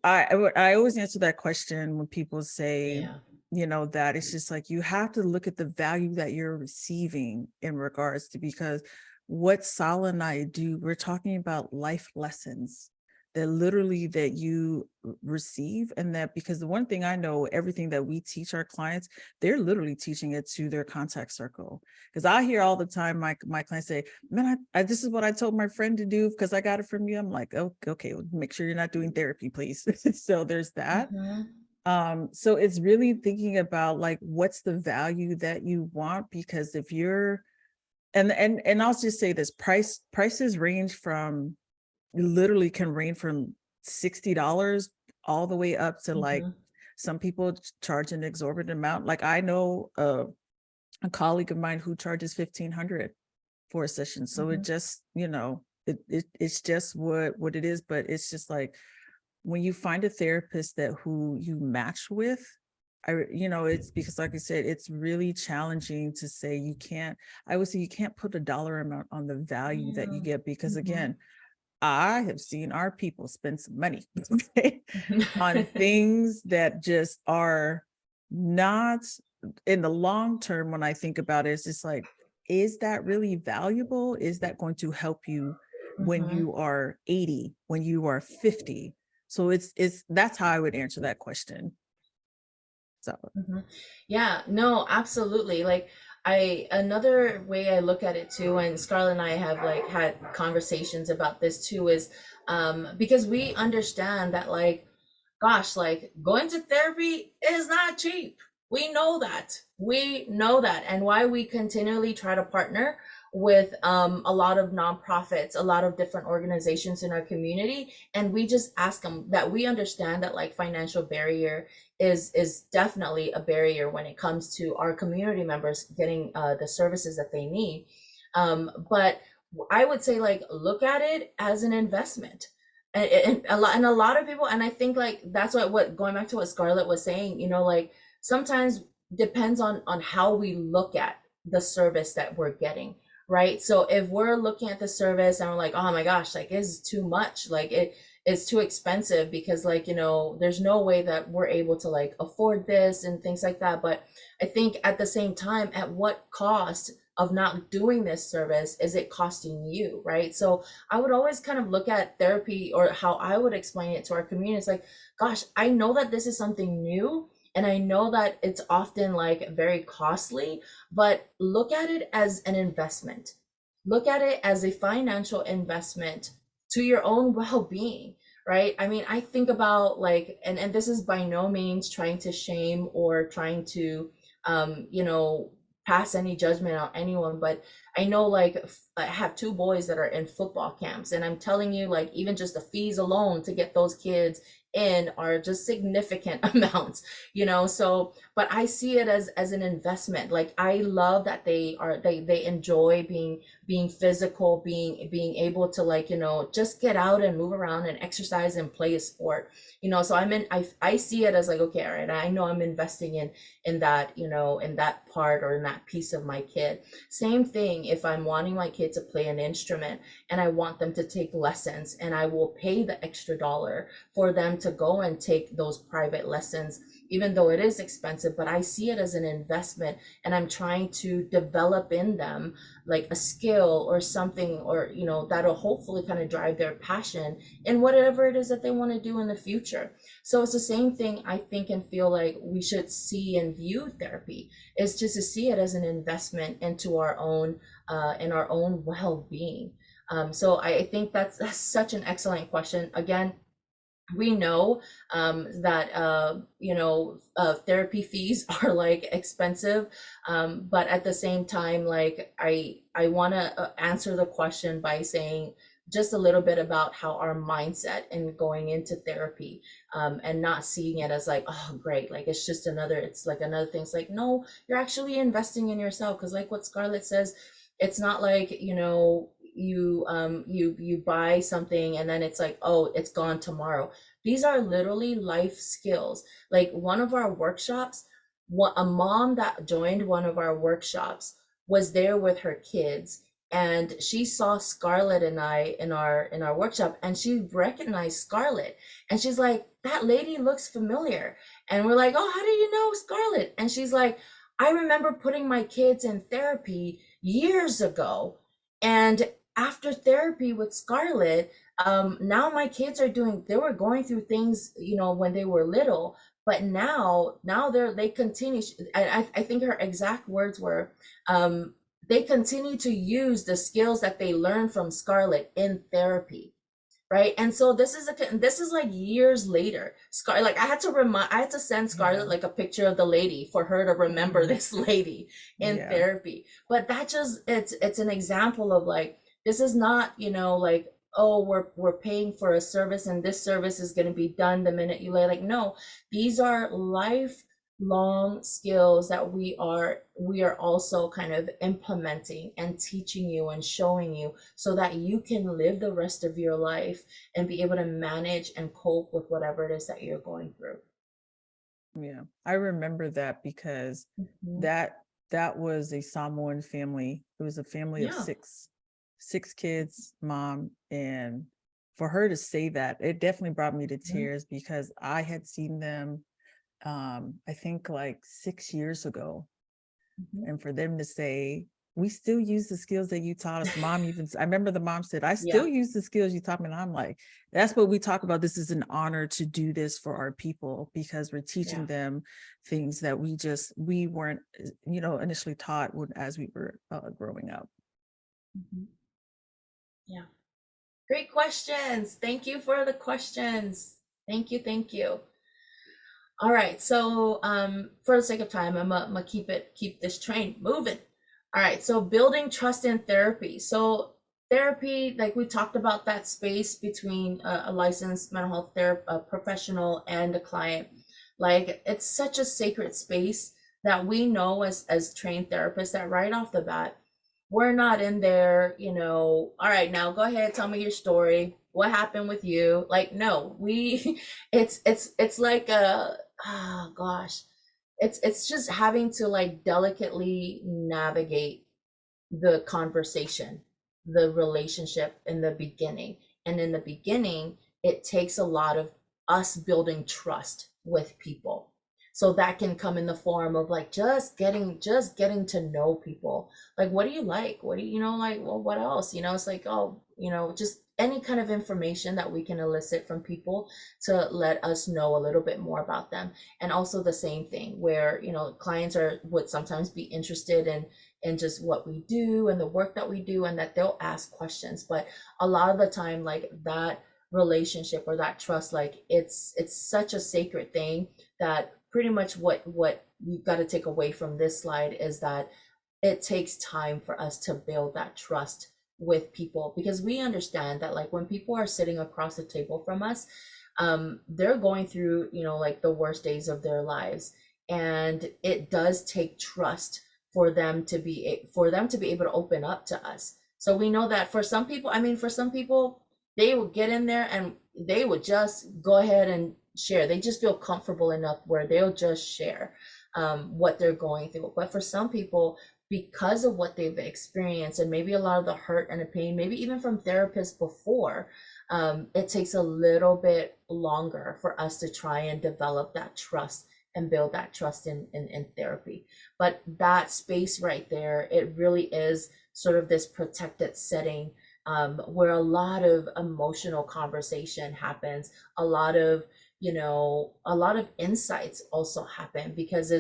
Speaker 2: I always answer that question when people say, that it's just like, you have to look at the value that you're receiving in regards to, because what Sal and I do, we're talking about life lessons that literally that you receive. And that, because the one thing I know, everything that we teach our clients, they're literally teaching it to their contact circle. Because I hear all the time my clients say, man, I this is what I told my friend to do because I got it from you. I'm like, oh, okay, well, make sure you're not doing therapy, please. So there's that. So it's really thinking about like, what's the value that you want? Because if you're, and I'll just say this, prices range from, literally can range from $60 all the way up to like, some people charge an exorbitant amount. Like I know a colleague of mine who charges $1,500 for a session. So it just, it's just what it is. But it's just like, when you find a therapist that who you match with, it's because, like I said, it's really challenging to say I would say you can't put a dollar amount on the value that you get, because again, I have seen our people spend some money on things that just are not, in the long term. When I think about it, it's just like, is that really valuable? Is that going to help you when you are 80, when you are 50? So that's how I would answer that question. So
Speaker 3: yeah, no, absolutely. Like another way I look at it too, and Scarlett and I have like had conversations about this too, is because we understand that, like, gosh, like going to therapy is not cheap. We know that. And why we continually try to partner with a lot of nonprofits, a lot of different organizations in our community, and we just ask them that we understand that like financial barrier is definitely a barrier when it comes to our community members getting the services that they need. But I would say, like, look at it as an investment. And a lot of people, and I think like that's what going back to what Scarlett was saying, like sometimes depends on how we look at the service that we're getting, right? So if we're looking at the service and we're like, oh my gosh, like it's too much, like it's too expensive, because like, there's no way that we're able to like afford this and things like that. But I think at the same time, at what cost of not doing this service is it costing you, right? So I would always kind of look at therapy, or how I would explain it to our community. It's like, gosh, I know that this is something new, and I know that it's often like very costly, but look at it as an investment. Look at it as a financial investment to your own well-being, right? I mean, I think about like, and this is by no means trying to shame or trying to, pass any judgment on anyone, but I know like I have two boys that are in football camps, and I'm telling you, like, even just the fees alone to get those kids in are just significant amounts, so, but I see it as an investment. Like, I love that they enjoy being physical, being able to, like, just get out and move around and exercise and play a sport, so I see it as like, okay, all right, I know I'm investing in that, in that part or in that piece of my kid. Same thing if I'm wanting my kid to play an instrument and I want them to take lessons, and I will pay the extra dollar for them to go and take those private lessons, even though it is expensive. But I see it as an investment, and I'm trying to develop in them like a skill or something, or that'll hopefully kind of drive their passion in whatever it is that they want to do in the future. So it's the same thing, I think, and feel like we should see and view therapy, is just to see it as an investment into our own in our own well-being. So I think that's such an excellent question. Again, we know that therapy fees are like expensive, but at the same time, like I want to answer the question by saying just a little bit about how our mindset in going into therapy, and not seeing it as like, oh great, like it's just another thing. It's like, no, you're actually investing in yourself, because like what Scarlett says, it's not like you buy something and then it's like, oh, it's gone tomorrow. These are literally life skills. Like one of our workshops, a mom that joined one of our workshops was there with her kids, and she saw Scarlett and I in our workshop, and she recognized Scarlett, and she's like, that lady looks familiar. And we're like, oh, how do you know Scarlett? And she's like, I remember putting my kids in therapy years ago, and after therapy with Scarlett, now my kids they were going through things, when they were little, but now they continue. I think her exact words were, they continue to use the skills that they learned from Scarlett in therapy, right? And so this is like years later. Like I had to send Scarlett like a picture of the lady for her to remember this lady in therapy. But that just it's an example of like, this is not, like, oh, we're paying for a service and this service is going to be done the minute you lay. Like, no, these are lifelong skills that we are also kind of implementing and teaching you and showing you, so that you can live the rest of your life and be able to manage and cope with whatever it is that you're going through.
Speaker 2: Yeah, I remember that because that was a Samoan family. It was a family of six kids, mom, and for her to say that, it definitely brought me to tears because I had seen them I think like 6 years ago. And for them to say, we still use the skills that you taught us. Mom, I remember the mom said, I still use the skills you taught me. And I'm like, that's what we talk about. This is an honor to do this for our people, because we're teaching them things that we weren't, initially taught as we were growing up.
Speaker 3: Yeah. Great questions. Thank you for the questions. Thank you. All right, so for the sake of time, I'm gonna keep this train moving. All right, so building trust in therapy. So therapy, like we talked about, that space between a licensed mental health therapist professional and a client. Like, it's such a sacred space that we know as trained therapists that right off the bat, we're not in there, all right, now go ahead, tell me your story. What happened with you? Like, no, it's like oh gosh, it's just having to like delicately navigate the conversation, the relationship in the beginning. And in the beginning, it takes a lot of us building trust with people. So that can come in the form of like just getting to know people. Like, what do you like? What do you like, well, what else? It's like, oh, just any kind of information that we can elicit from people to let us know a little bit more about them. And also the same thing where, clients would sometimes be interested in just what we do and the work that we do, and that they'll ask questions. But a lot of the time, like, that relationship or that trust, like, it's such a sacred thing that pretty much what you've got to take away from this slide is that it takes time for us to build that trust with people, because we understand that, like, when people are sitting across the table from us, they're going through, like, the worst days of their lives, and it does take trust for them to be able to open up to us. So we know that for some people, they will get in there and they would just go ahead and share. They just feel comfortable enough where they'll just share what they're going through. But for some people, because of what they've experienced and maybe a lot of the hurt and the pain, maybe even from therapists before, it takes a little bit longer for us to try and develop that trust and build that trust in therapy. But that space right there, it really is sort of this protected setting where a lot of emotional conversation happens, a lot of insights also happen, because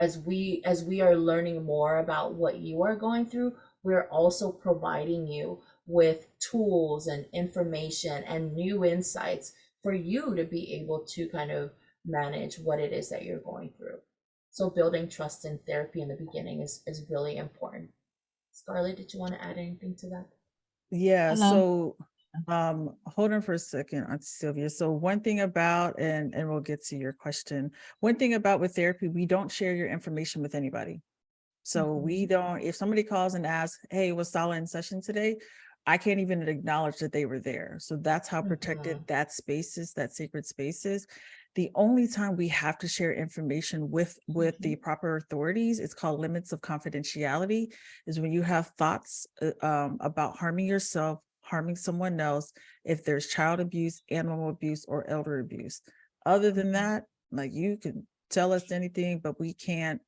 Speaker 3: as we are learning more about what you are going through, we're also providing you with tools and information and new insights for you to be able to kind of manage what it is that you're going through. So building trust in therapy in the beginning is really important. Scarlett, did you want to add anything to that?
Speaker 2: Yeah, so hold on for a second, Aunt Sylvia. So one thing about, and we'll get to your question. One thing about with therapy, we don't share your information with anybody. So we don't, if somebody calls and asks, hey, was Sala in session today? I can't even acknowledge that they were there. So that's how protected that space is, that sacred space is. The only time we have to share information with the proper authorities, it's called limits of confidentiality, is when you have thoughts about harming yourself, harming someone else, if there's child abuse, animal abuse, or elder abuse. Other than that, like, you can tell us anything, but we can't,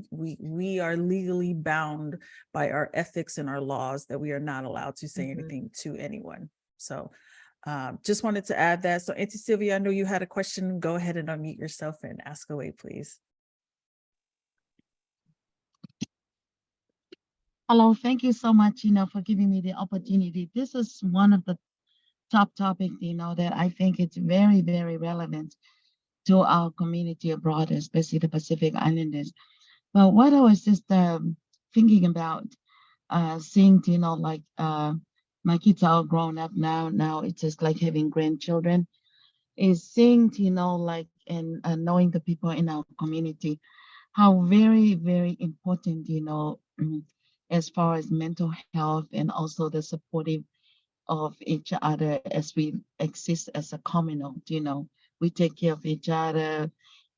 Speaker 2: we are legally bound by our ethics and our laws that we are not allowed to say anything to anyone. So just wanted to add that. So Auntie Sylvia, I know you had a question. Go ahead and unmute yourself and ask away, please.
Speaker 8: Hello, thank you so much, for giving me the opportunity. This is one of the top topics, that I think it's very, very relevant to our community abroad, especially the Pacific Islanders. But what I was just thinking about, seeing, like my kids are all grown up now. Now it's just like having grandchildren, is seeing, like, and knowing the people in our community, how very, very important, as far as mental health and also the supportive of each other as we exist as a communal, we take care of each other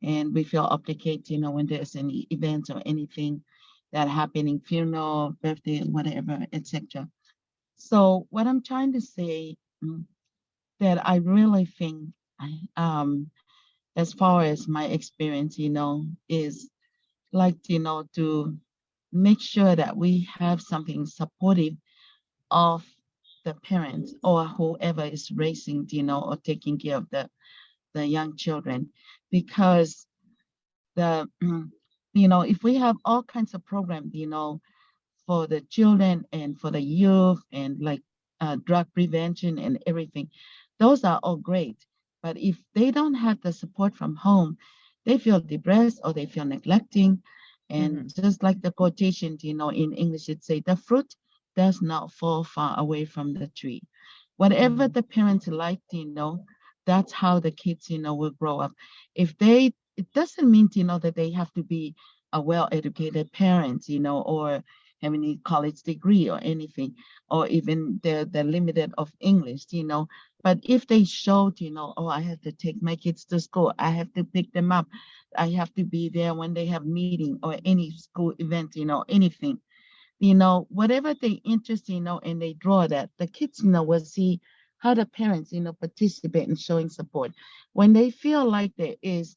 Speaker 8: and we feel obligated, when there's any events or anything that happening, funeral, birthday, whatever, etc. So what I'm trying to say, that I really think, as far as my experience, is like, to make sure that we have something supportive of the parents or whoever is raising, or taking care of the young children, because if we have all kinds of programs, for the children and for the youth and like drug prevention and everything, those are all great. But if they don't have the support from home, they feel depressed or they feel neglecting. And just like the quotation, in English, it say the fruit does not fall far away from the tree. Whatever the parents like, that's how the kids, will grow up. It doesn't mean, that they have to be a well-educated parent, or have any college degree or anything, or even the limited of English, but if they showed, oh, I have to take my kids to school, I have to pick them up, I have to be there when they have meeting or any school event, anything, whatever they interest, and they draw that, the kids, will see how the parents, participate in showing support. When they feel like there is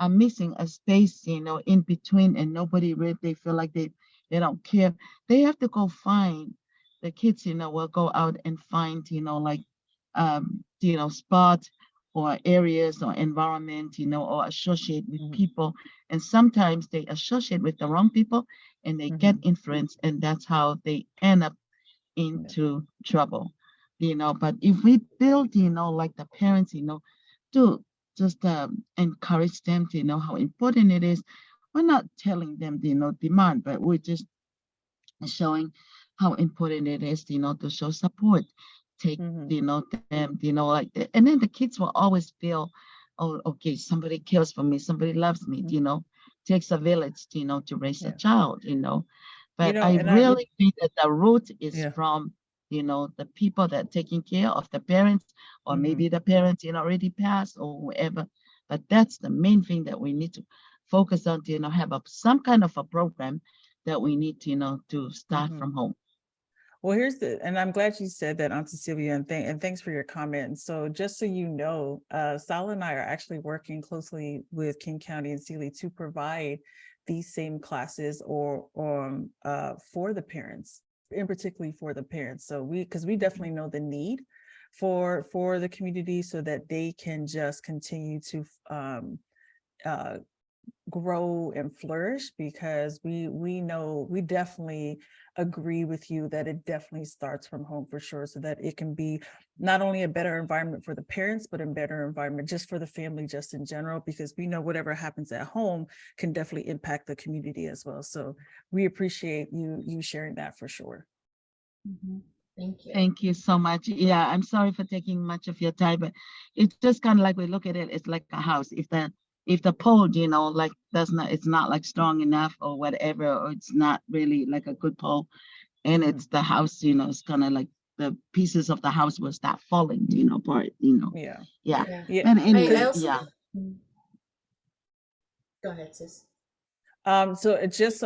Speaker 8: missing a space, in between, and nobody really, they feel like they don't care, they have to go find, the kids, will go out and find, like, spots or areas or environment, or associate with people. And sometimes they associate with the wrong people and they get influenced, and that's how they end up into trouble, but if we build, like the parents, to just encourage them to know how important it is. We're not telling them, demand, but we're just showing how important it is, to show support. Take, them, like that. And then the kids will always feel, oh, okay, somebody cares for me, somebody loves me, takes a village, to raise a child, but I really think that the root is from, the people that are taking care of the parents, or maybe the parents, already passed or whoever. But that's the main thing that we need to focus on, to, have some kind of a program that we need to, to start from home.
Speaker 2: Well, and I'm glad you said that, Auntie Sylvia, and thanks for your comment. So just so you know, Sal and I are actually working closely with King County and Sealy to provide these same classes or for the parents, in particularly for the parents. So because we definitely know the need for the community, so that they can just continue to grow and flourish, because we know, we definitely agree with you that it definitely starts from home for sure, so that it can be not only a better environment for the parents, but a better environment just for the family, just in general, because we know whatever happens at home can definitely impact the community as well. So we appreciate you sharing that for sure.
Speaker 3: Thank you.
Speaker 8: Thank you so much. Yeah, I'm sorry for taking much of your time, but it's just kind of like, we look at it, it's like a house. If the pole, like it's not like strong enough or whatever, or it's not really like a good pole, and it's the house, it's kind of like the pieces of the house will start falling, apart,
Speaker 2: Yeah.
Speaker 8: Yeah.
Speaker 3: Yeah.
Speaker 8: But anyway,
Speaker 3: I also,
Speaker 8: yeah.
Speaker 3: Go ahead, sis.
Speaker 2: So just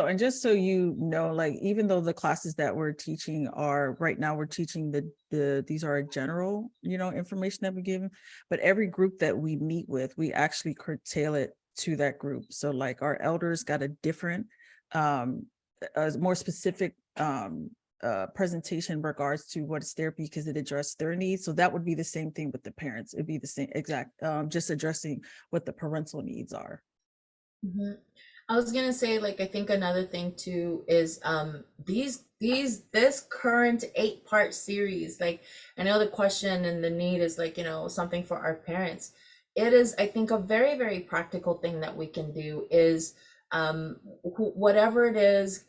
Speaker 2: so you know, like, even though the classes that we're teaching are right now, we're teaching these are general, information that we give, but every group that we meet with, we actually curtail it to that group. So like our elders got a different, a more specific presentation in regards to what is therapy, because it addressed their needs. So that would be the same thing with the parents. It'd be the same exact, just addressing what the parental needs are.
Speaker 3: Mm-hmm. I was gonna say, like, I think another thing too is this current 8-part series, like, I know the question and the need is like, something for our parents. It is, I think, a very, very practical thing that we can do is whatever it is,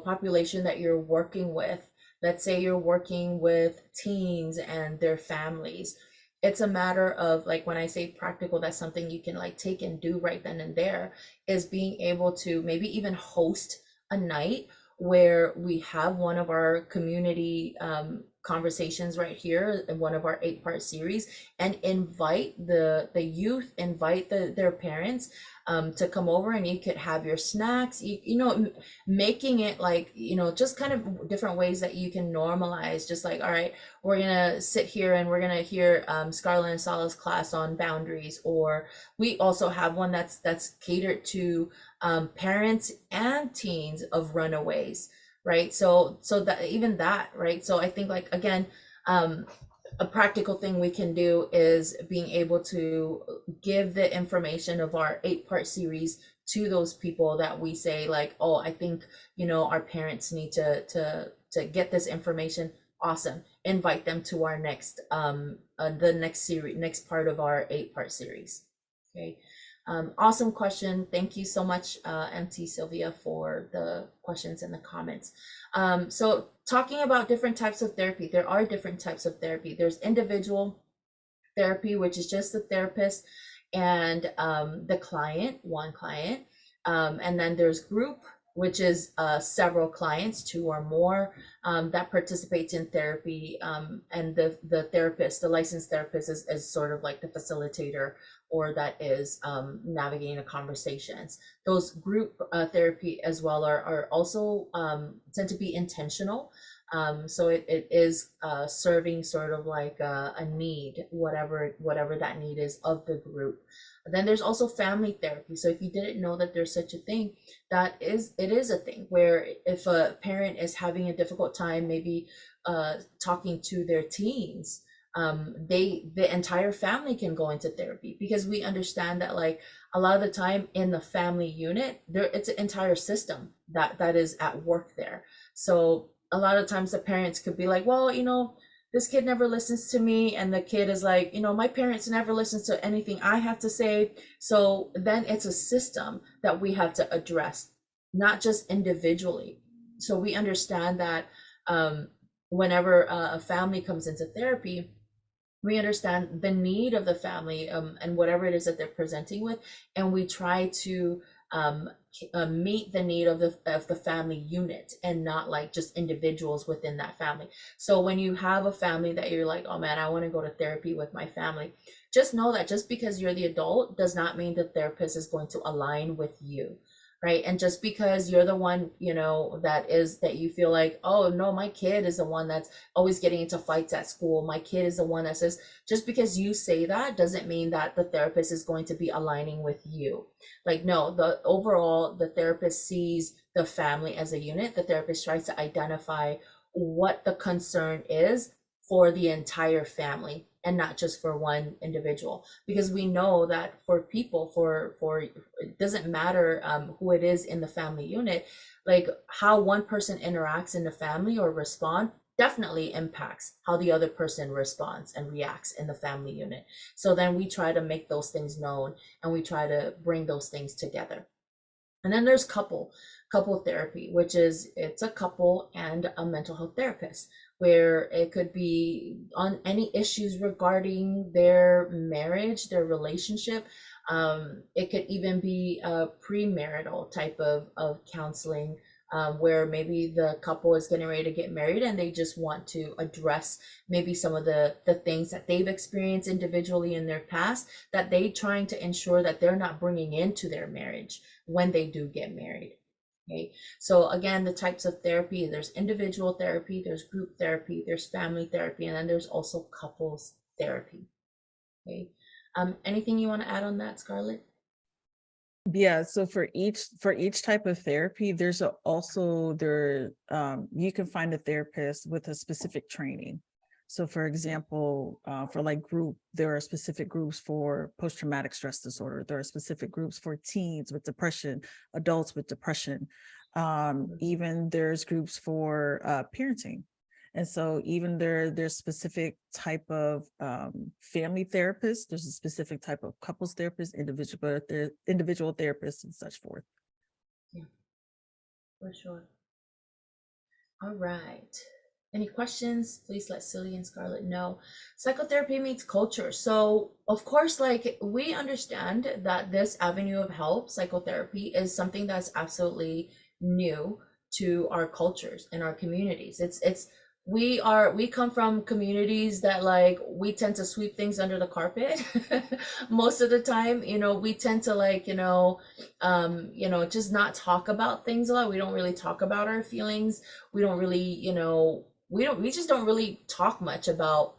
Speaker 3: population that you're working with. Let's say you're working with teens and their families. It's a matter of, like, when I say practical, that's something you can like take and do right then and there, is being able to maybe even host a night where we have one of our community conversations right here in one of our 8-part series, and invite the youth, invite their parents to come over, and you could have your snacks, making it like, just kind of different ways that you can normalize, just like, all right, we're gonna sit here and we're gonna hear Scarlett and Salah's class on boundaries, or we also have one that's catered to parents and teens of runaways, right? So that, even that, right? So I think, like, again, a practical thing we can do is being able to give the information of our 8-part series to those people that we say, like, oh, I think, our parents need to get this information. Awesome. Invite them to our next the next part of our 8-part series. Okay. Awesome question. Thank you so much, MT Sylvia, for the questions and the comments. So talking about different types of therapy, there are different types of therapy. There's individual therapy, which is just the therapist and the client, one client. And then there's group, which is several clients, 2 or more, that participates in therapy. And the therapist, the licensed therapist, is sort of like the facilitator, or that is navigating the conversations. Those group therapy as well are also tend to be intentional. So it is serving sort of like a need, whatever that need is of the group. Then there's also family therapy. So if you didn't know that there's such a thing, it is a thing where if a parent is having a difficult time, maybe talking to their teens, the entire family can go into therapy, because we understand that, like, a lot of the time in the family unit, it's an entire system that is at work there. So a lot of times the parents could be like, well, this kid never listens to me, and the kid is like, my parents never listen to anything I have to say. So then it's a system that we have to address, not just individually. So we understand that whenever a family comes into therapy, we understand the need of the family, and whatever it is that they're presenting with, and we try to meet the need of the family unit, and not like just individuals within that family. So when you have a family that you're like, oh man, I want to go to therapy with my family, just know that just because you're the adult does not mean the therapist is going to align with you, right? And just because you're the one, that you feel like, oh no, my kid is the one that's always getting into fights at school, my kid is the one that says, just because you say that doesn't mean that the therapist is going to be aligning with you. Like, no, the therapist sees the family as a unit. The therapist tries to identify what the concern is for the entire family, and not just for one individual, because we know that for people, for it doesn't matter who it is in the family unit, like how one person interacts in the family or respond definitely impacts how the other person responds and reacts in the family unit. So then we try to make those things known, and we try to bring those things together. And then there's couple therapy, which is, it's a couple and a mental health therapist, where it could be on any issues regarding their marriage, their relationship. It could even be a premarital type of counseling where maybe the couple is getting ready to get married and they just want to address maybe some of the things that they've experienced individually in their past that they trying to ensure that they're not bringing into their marriage when they do get married. Okay, so again, the types of therapy, there's individual therapy, there's group therapy, there's family therapy, and then there's also couples therapy. Okay, anything you want to add on that, Scarlett?
Speaker 2: Yeah, so for each type of therapy, there's also you can find a therapist with a specific training. So for example, for like group, there are specific groups for post-traumatic stress disorder. There are specific groups for teens with depression, adults with depression. Even there's groups for parenting. And so even there's specific type of family therapists, there's a specific type of couples therapist, individual therapists and such forth.
Speaker 3: Yeah, for sure. All right. Any questions? Please let Celia and Scarlett know. Psychotherapy meets culture. So of course, like we understand that this avenue of help, psychotherapy, is something that's absolutely new to our cultures and our communities. We come from communities that like we tend to sweep things under the carpet most of the time. We tend to like just not talk about things a lot. We don't really talk about our feelings. We don't really we just don't really talk much about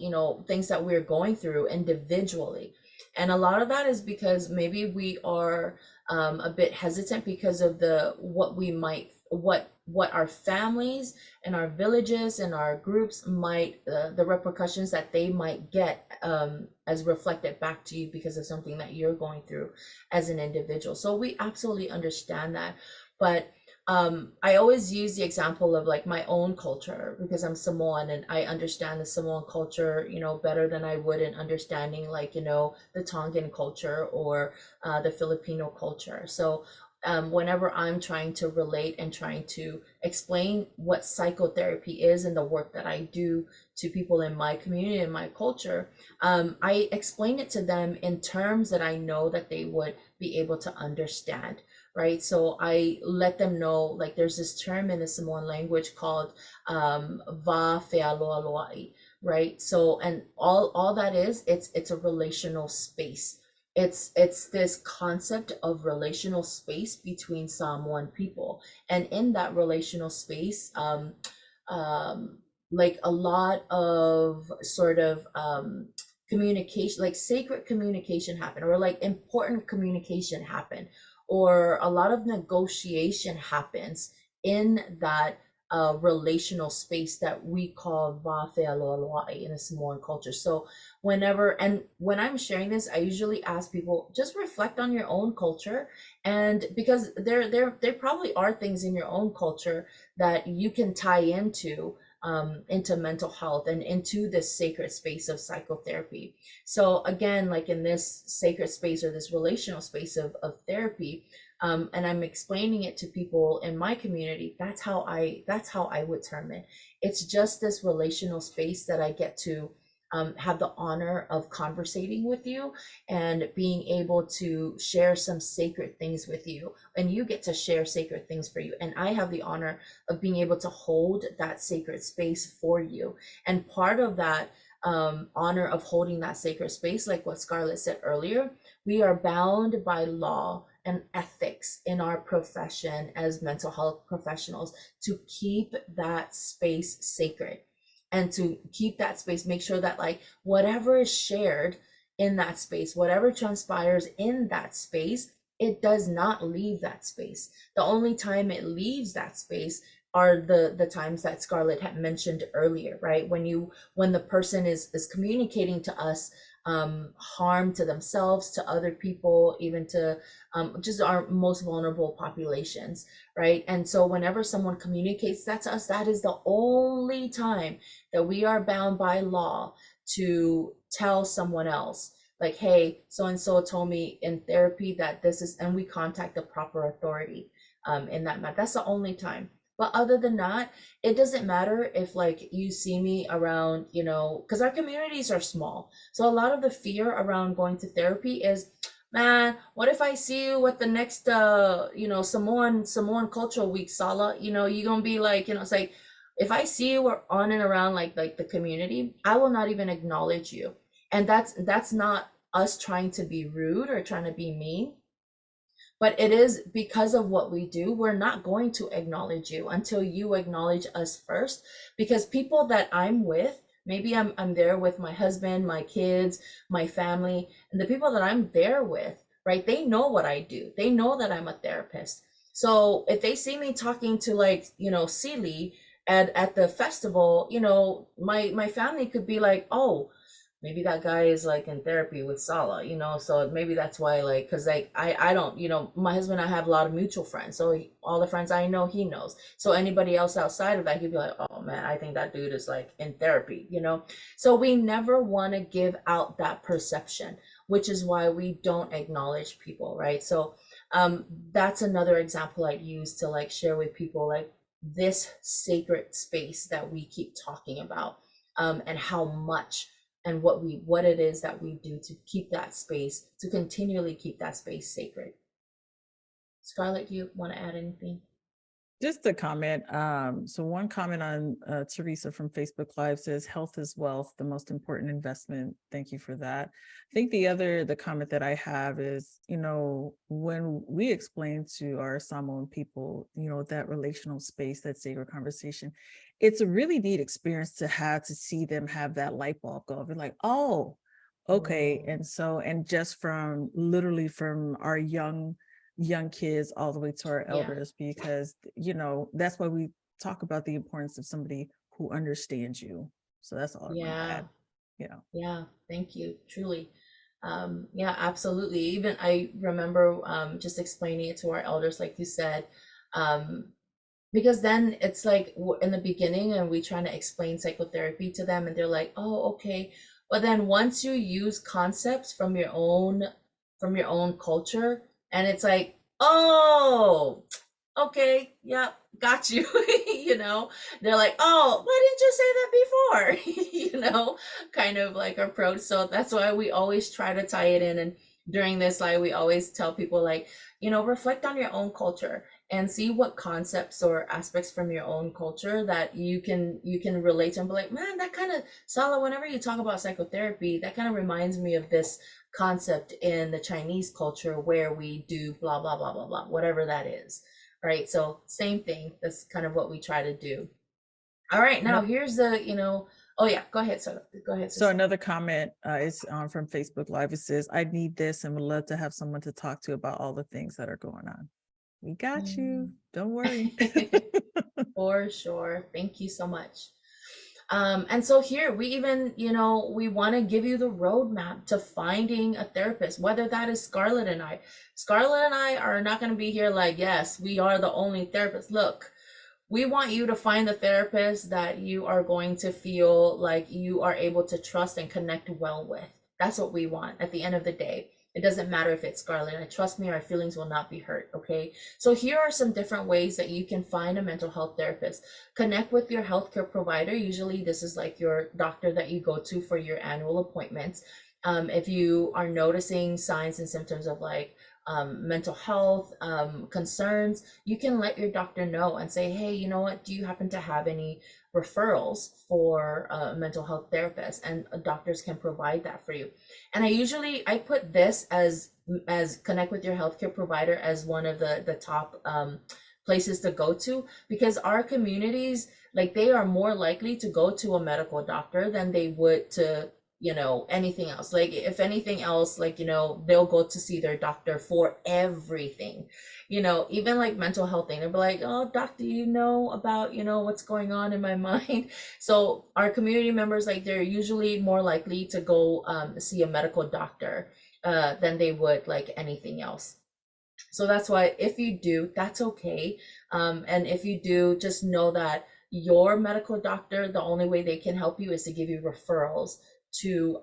Speaker 3: things that we're going through individually. And a lot of that is because maybe we are a bit hesitant because of what our families and our villages and our groups might, the repercussions that they might get as reflected back to you because of something that you're going through as an individual. So we absolutely understand that. But I always use the example of like my own culture because I'm Samoan and I understand the Samoan culture, better than I would in understanding like, the Tongan culture or the Filipino culture. So whenever I'm trying to relate and trying to explain what psychotherapy is and the work that I do to people in my community and my culture, I explain it to them in terms that I know that they would be able to understand. Right, so I let them know like there's this term in the Samoan language called va fealoaloai, right? So and all that is it's a relational space. It's this concept of relational space between Samoan people, and in that relational space, like a lot of sort of communication, like sacred communication happen, or like important communication happen, or a lot of negotiation happens in that relational space that we call Va'afeloaloa'i in the Samoan culture. So when I'm sharing this, I usually ask people, just reflect on your own culture. And because there probably are things in your own culture that you can tie into mental health and into this sacred space of psychotherapy. So again, like in this sacred space or this relational space of therapy, and I'm explaining it to people in my community, that's how I would term it. It's just this relational space that I get to have the honor of conversating with you and being able to share some sacred things with you, and you get to share sacred things for you, and I have the honor of being able to hold that sacred space for you. And part of that honor of holding that sacred space, like what Scarlett said earlier, we are bound by law and ethics in our profession as mental health professionals to keep that space sacred. And to keep that space, make sure that like whatever is shared in that space, whatever transpires in that space, it does not leave that space. The only time it leaves that space are the times that Scarlett had mentioned earlier, right? When the person is communicating to us harm to themselves, to other people, even to just our most vulnerable populations, right? And so whenever someone communicates that to us, that is the only time that we are bound by law to tell someone else, like, hey, so-and-so told me in therapy that this is, and we contact the proper authority in that matter. That's the only time. But other than that, it doesn't matter if like you see me around, because our communities are small. So a lot of the fear around going to therapy is, man, what if I see you at the next Samoan cultural week, Sala? You're gonna be like, it's like, if I see you on and around like the community, I will not even acknowledge you. And that's not us trying to be rude or trying to be mean, but it is because of what we do. We're not going to acknowledge you until you acknowledge us first, because people that I'm with, maybe I'm there with my husband, my kids, my family, and the people that I'm there with, right? They know what I do. They know that I'm a therapist. So if they see me talking to like, Celie at the festival, my family could be like, oh, maybe that guy is like in therapy with Sala, so maybe that's why, like, because like I don't, my husband and I have a lot of mutual friends, so all the friends I know, he knows. So anybody else outside of that, he'd be like, oh man, I think that dude is like in therapy, so we never want to give out that perception, which is why we don't acknowledge people, right? So that's another example I use to like share with people, like this sacred space that we keep talking about, and how much and what it is that we do to keep that space, to continually keep that space sacred. Scarlett, do you want to add anything?
Speaker 2: Just a comment. So one comment on Teresa from Facebook Live says, health is wealth, the most important investment. Thank you for that. I think the comment that I have is, when we explain to our Samoan people, that relational space, that sacred conversation, it's a really neat experience to have, to see them have that light bulb go. They're like, oh, okay. And just literally from our young kids all the way to our elders, because that's why we talk about the importance of somebody who understands you. So that's all I want to add.
Speaker 3: Yeah, thank you, truly. Yeah, absolutely. Even I remember just explaining it to our elders, like you said, because then it's like in the beginning and we trying to explain psychotherapy to them and they're like, oh, okay. But then once you use concepts from your own culture, and it's like, oh, okay, yeah, got you. They're like, oh, why didn't you say that before? Kind of like approach. So that's why we always try to tie it in. And during this, like, we always tell people, like, reflect on your own culture and see what concepts or aspects from your own culture that you can relate to, and be like, man, that kind of, Sala, whenever you talk about psychotherapy, that kind of reminds me of this concept in the Chinese culture where we do blah, blah, blah, blah, blah, whatever that is, right? So same thing. That's kind of what we try to do. All right, now here's the, oh yeah, go ahead. So go ahead.
Speaker 2: So another comment is from Facebook Live. It says, I need this and would love to have someone to talk to about all the things that are going on. We got you. Don't worry.
Speaker 3: For sure. Thank you so much. And so here we even, we want to give you the roadmap to finding a therapist, whether that is Scarlett and I. Scarlett and I are not going to be here like, yes, we are the only therapist. Look, we want you to find the therapist that you are going to feel like you are able to trust and connect well with. That's what we want at the end of the day. It doesn't matter if it's Scarlett, and trust me, our feelings will not be hurt, okay? So here are some different ways that you can find a mental health therapist. Connect with your healthcare provider. Usually this is like your doctor that you go to for your annual appointments. If you are noticing signs and symptoms of like mental health concerns, you can let your doctor know and say, hey, you know what, do you happen to have any referrals for a mental health therapist? And doctors can provide that for you. And I put this as connect with your healthcare provider as one of the top places to go to, because our communities, like, they are more likely to go to a medical doctor than they would to anything else. Like, if anything else, like, they'll go to see their doctor for everything, even like mental health thing. They'll be like, oh, doctor, you know about, what's going on in my mind. So our community members, like, they're usually more likely to go see a medical doctor than they would like anything else. So that's why, if you do, that's okay. And if you do, just know that your medical doctor, the only way they can help you is to give you referrals to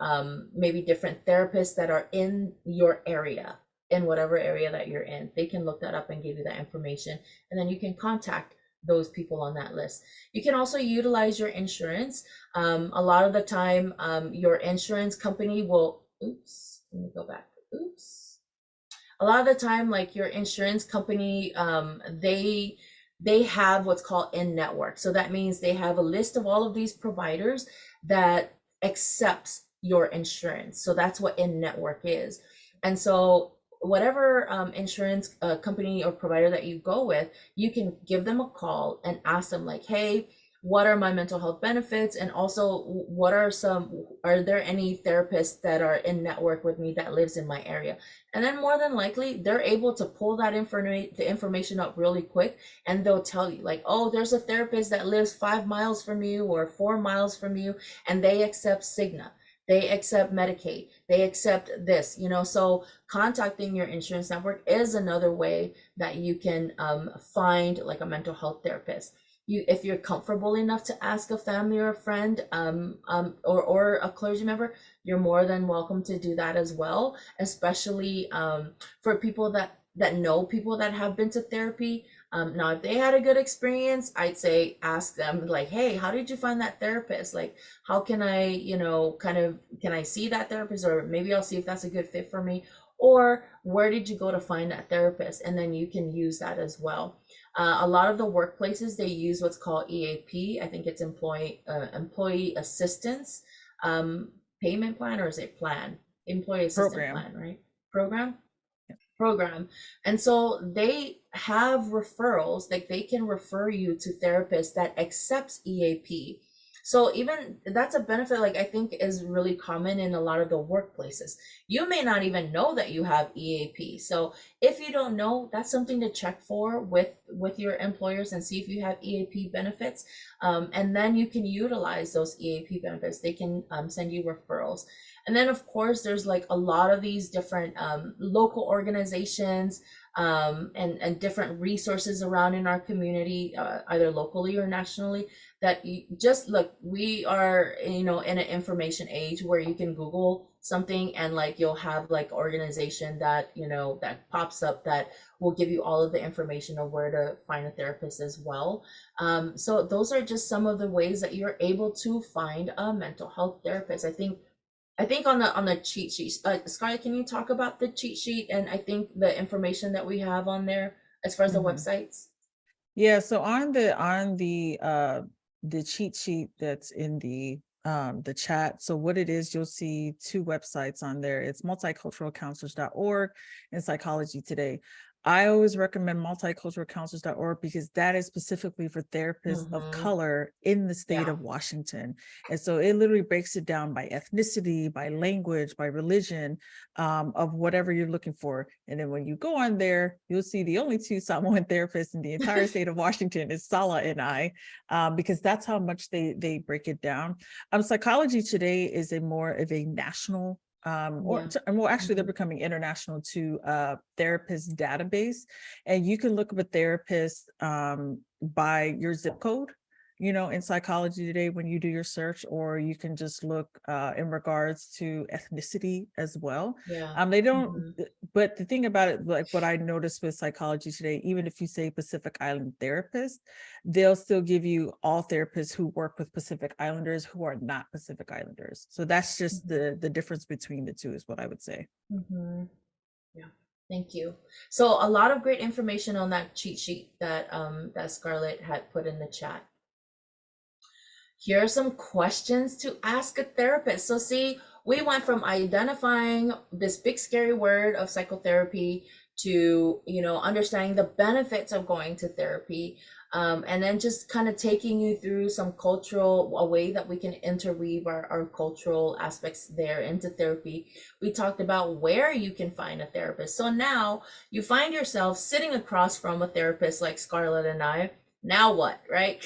Speaker 3: maybe different therapists that are in your area, in whatever area that you're in. They can look that up and give you that information, and then you can contact those people on that list. You can also utilize your insurance. A lot of the time, your insurance company will, let me go back. a lot of the time, like your insurance company, they have what's called in-network. So that means they have a list of all of these providers that accepts your insurance. So that's what in-network is. And so whatever insurance company or provider that you go with, you can give them a call and ask them like, hey, what are my mental health benefits? And also are there any therapists that are in network with me that lives in my area? And then more than likely, they're able to pull that information up really quick, and they'll tell you like, oh, there's a therapist that lives 5 miles from you or 4 miles from you, and they accept Cigna. They accept Medicaid, they accept this, you know. So contacting your insurance network is another way that you can find like a mental health therapist. If you're comfortable enough to ask a family or a friend or a clergy member, you're more than welcome to do that as well, especially for people that know people that have been to therapy. Now, if they had a good experience, I'd say ask them like, hey, how did you find that therapist? Like, how can I, you know, can I see that therapist? Or maybe I'll see if that's a good fit for me. Or where did you go to find that therapist? And then you can use that as well. A lot of the workplaces, they use what's called EAP. I think it's employee assistance payment plan, or is it plan? Employee assistance plan, right? Program. And so they have referrals, like they can refer you to therapists that accepts EAP. So even that's a benefit, like I think is really common in a lot of the workplaces. You may not even know that you have EAP. So if you don't know, that's something to check for with your employers and see if you have EAP benefits. And then you can utilize those EAP benefits. They can send you referrals. And then of course, there's like a lot of these different local organizations and different resources around in our community, either locally or nationally, that you just look, we are, you know, in an information age where you can Google something and like you'll have like organization that, you know, that pops up that will give you all of the information of where to find a therapist as well. So those are just some of the ways that you're able to find a mental health therapist. I think on the cheat sheet, Scarlett, can you talk about the cheat sheet and I think the information that we have on there as far as the websites?
Speaker 2: Yeah, so on the cheat sheet that's in the chat. So what it is, you'll see 2 websites on there. It's multiculturalcounselors.org and Psychology Today. I always recommend multiculturalcounselors.org because that is specifically for therapists of color in the state of Washington. And so it literally breaks it down by ethnicity, by language, by religion, of whatever you're looking for. And then when you go on there, you'll see the only 2 Samoan therapists in the entire state of Washington is Sala and I, because that's how much they break it down. Psychology Today is a more of a national actually they're becoming international to therapist database, and you can look up a therapist by your zip code, you know, in Psychology Today when you do your search, or you can just look in regards to ethnicity as well. They don't but the thing about it, like what I noticed with Psychology Today, even if you say Pacific Island therapist, they'll still give you all therapists who work with Pacific Islanders who are not Pacific Islanders. So that's just the difference between the 2 is what I would say.
Speaker 3: Yeah, thank you. So a lot of great information on that cheat sheet that that Scarlett had put in the chat. Here are some questions to ask a therapist. So see, we went from identifying this big scary word of psychotherapy to, you know, understanding the benefits of going to therapy, and then just kind of taking you through some a way that we can interweave our cultural aspects there into therapy. We talked about where you can find a therapist. So now you find yourself sitting across from a therapist like Scarlett and I. Now what, right?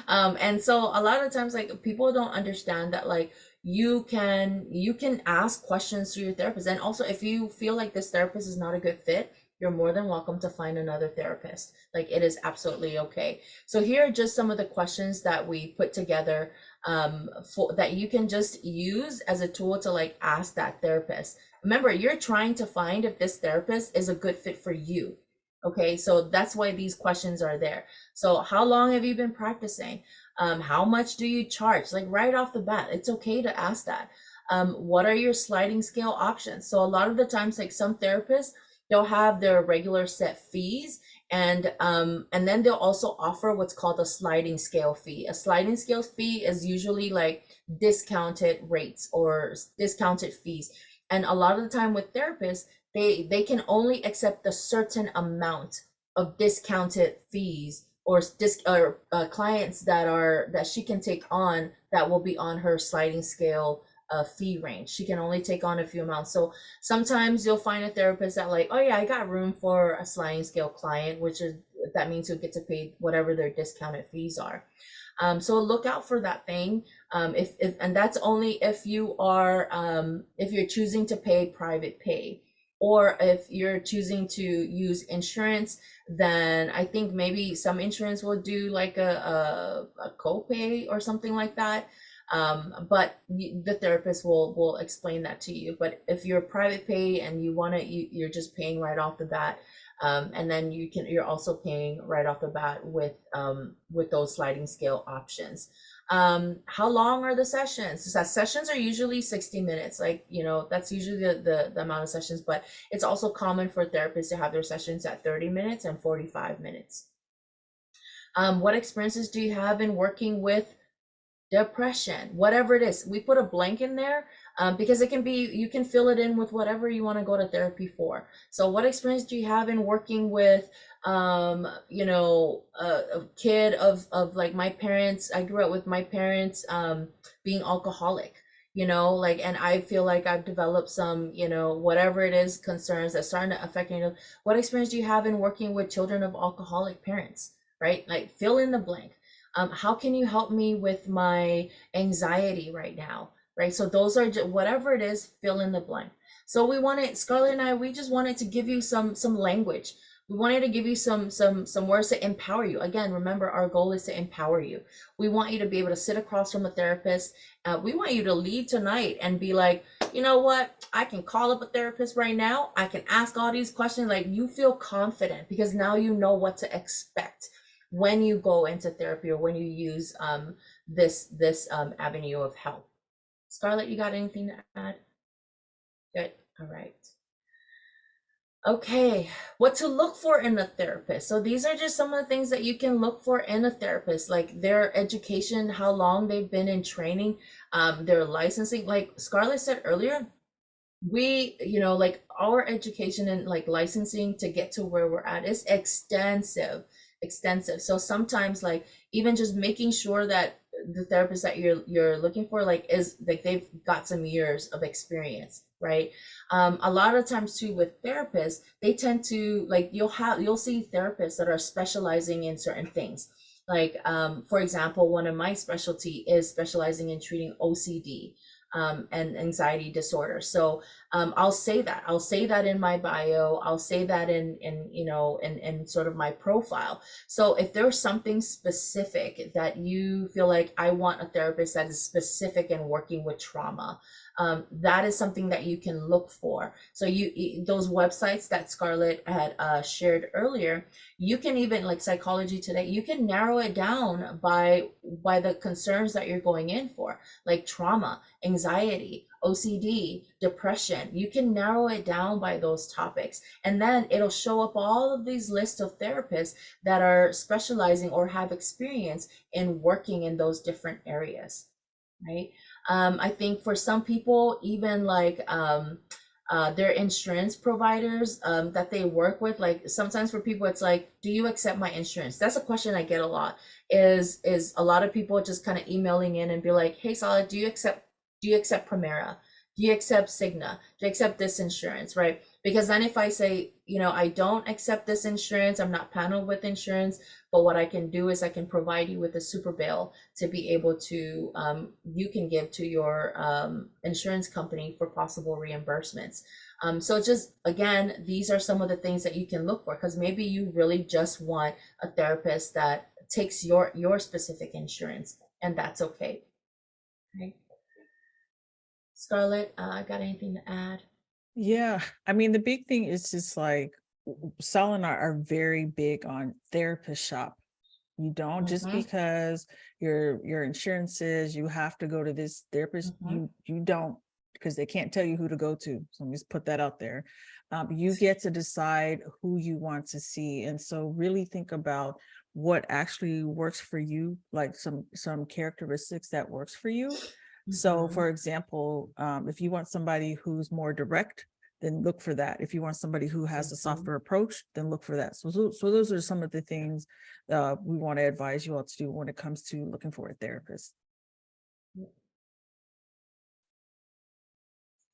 Speaker 3: And so a lot of times, like, people don't understand that, like, you can ask questions to your therapist. And also, if you feel like this therapist is not a good fit, you're more than welcome to find another therapist. Like, it is absolutely okay. So here are just some of the questions that we put together that you can just use as a tool to like ask that therapist. Remember, you're trying to find if this therapist is a good fit for you. Okay, so that's why these questions are there. So how long have you been practicing? How much do you charge? Like right off the bat, it's okay to ask that. What are your sliding scale options? So a lot of the times, like some therapists, they'll have their regular set fees, and then they'll also offer what's called a sliding scale fee. A sliding scale fee is usually like discounted rates or discounted fees. And a lot of the time with therapists, they can only accept a certain amount of discounted fees or clients that she can take on that will be on her sliding scale fee range. She can only take on a few amounts. So sometimes you'll find a therapist that like, oh yeah, I got room for a sliding scale client, that means you'll get to pay whatever their discounted fees are. So look out for that thing. And that's only if you are if you're choosing to pay private pay, or if you're choosing to use insurance, then I think maybe some insurance will do like a copay or something like that. But the therapist will explain that to you. But if you're private pay and you're just paying right off the bat, and then you're also paying right off the bat with those sliding scale options. How long are the sessions? So sessions are usually 60 minutes. Like, that's usually the amount of sessions, but it's also common for therapists to have their sessions at 30 minutes and 45 minutes. What experiences do you have in working with depression? Whatever it is, we put a blank in there because you can fill it in with whatever you want to go to therapy for. So what experience do you have in working with a kid of like my parents? I grew up with my parents being alcoholic, and I feel like I've developed some, whatever it is, concerns that's starting to affect me. What experience do you have in working with children of alcoholic parents, right? Like fill in the blank. How can you help me with my anxiety right now, right? So those are just, whatever it is, fill in the blank. So Scarlett and I, we just wanted to give you some language. We wanted to give you some words to empower you. Again, remember, our goal is to empower you. We want you to be able to sit across from a therapist. We want you to leave tonight and be like, you know what? I can call up a therapist right now. I can ask all these questions. Like, you feel confident because now you know what to expect when you go into therapy or when you use this avenue of help. Scarlett, you got anything to add? Good. All right. Okay, what to look for in a therapist. So these are just some of the things that you can look for in a therapist, like their education, how long they've been in training, their licensing. Like Scarlett said earlier, we, like our education and like licensing to get to where we're at is extensive. So sometimes like even just making sure that the therapist that you're looking for is like they've got some years of experience, right? A lot of times too with therapists, they tend to like you'll see therapists that are specializing in certain things. Like for example, one of my specialty is specializing in treating OCD and anxiety disorder. So I'll say that in my bio. I'll say that in sort of my profile. So if there's something specific that you feel like I want a therapist that is specific in working with trauma, that is something that you can look for. So those websites that Scarlett had shared earlier, you can even, like Psychology Today, you can narrow it down by the concerns that you're going in for, like trauma, anxiety, OCD, depression. You can narrow it down by those topics, and then it'll show up all of these lists of therapists that are specializing or have experience in working in those different areas, right? I think for some people, even like their insurance providers that they work with, like sometimes for people, it's like, do you accept my insurance? That's a question I get a lot, is a lot of people just kind of emailing in and be like, hey, Solid, do you accept Primera? Do you accept Cigna? Do you accept this insurance, right? Because then if I say, I don't accept this insurance, I'm not paneled with insurance, but what I can do is I can provide you with a super bill to be able to, you can give to your insurance company for possible reimbursements. So just, again, these are some of the things that you can look for, because maybe you really just want a therapist that takes your specific insurance, and that's okay. Okay. Scarlett, got anything to add?
Speaker 2: Yeah, I mean, the big thing is just like Sal and I are very big on therapist shop. You don't just because your insurance says you have to go to this therapist, you don't. because they can't tell you who to go to. So let me just put that out there. You get to decide who you want to see. And so really think about what actually works for you, like some characteristics that works for you. So for example, if you want somebody who's more direct, then look for that. If you want somebody who has a softer approach, then look for that. So those are some of the things we want to advise you all to do when it comes to looking for a therapist.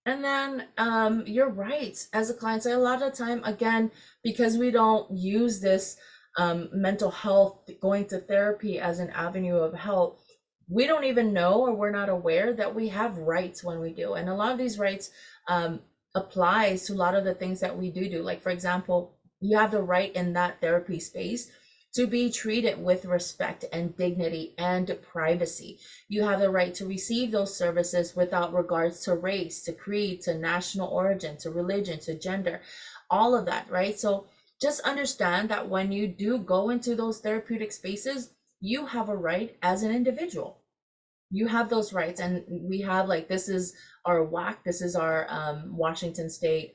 Speaker 3: And then you're right. As a client, a lot of the time, again, because we don't use this mental health, going to therapy as an avenue of help, we don't even know, or we're not aware that we have rights when we do. And a lot of these rights applies to a lot of the things that we do. Like, for example, you have the right in that therapy space to be treated with respect and dignity and privacy. You have the right to receive those services without regards to race, to creed, to national origin, to religion, to gender, all of that, right? So just understand that when you do go into those therapeutic spaces, you have a right as an individual. You have those rights, and we have, like, this is our WAC, this is our Washington State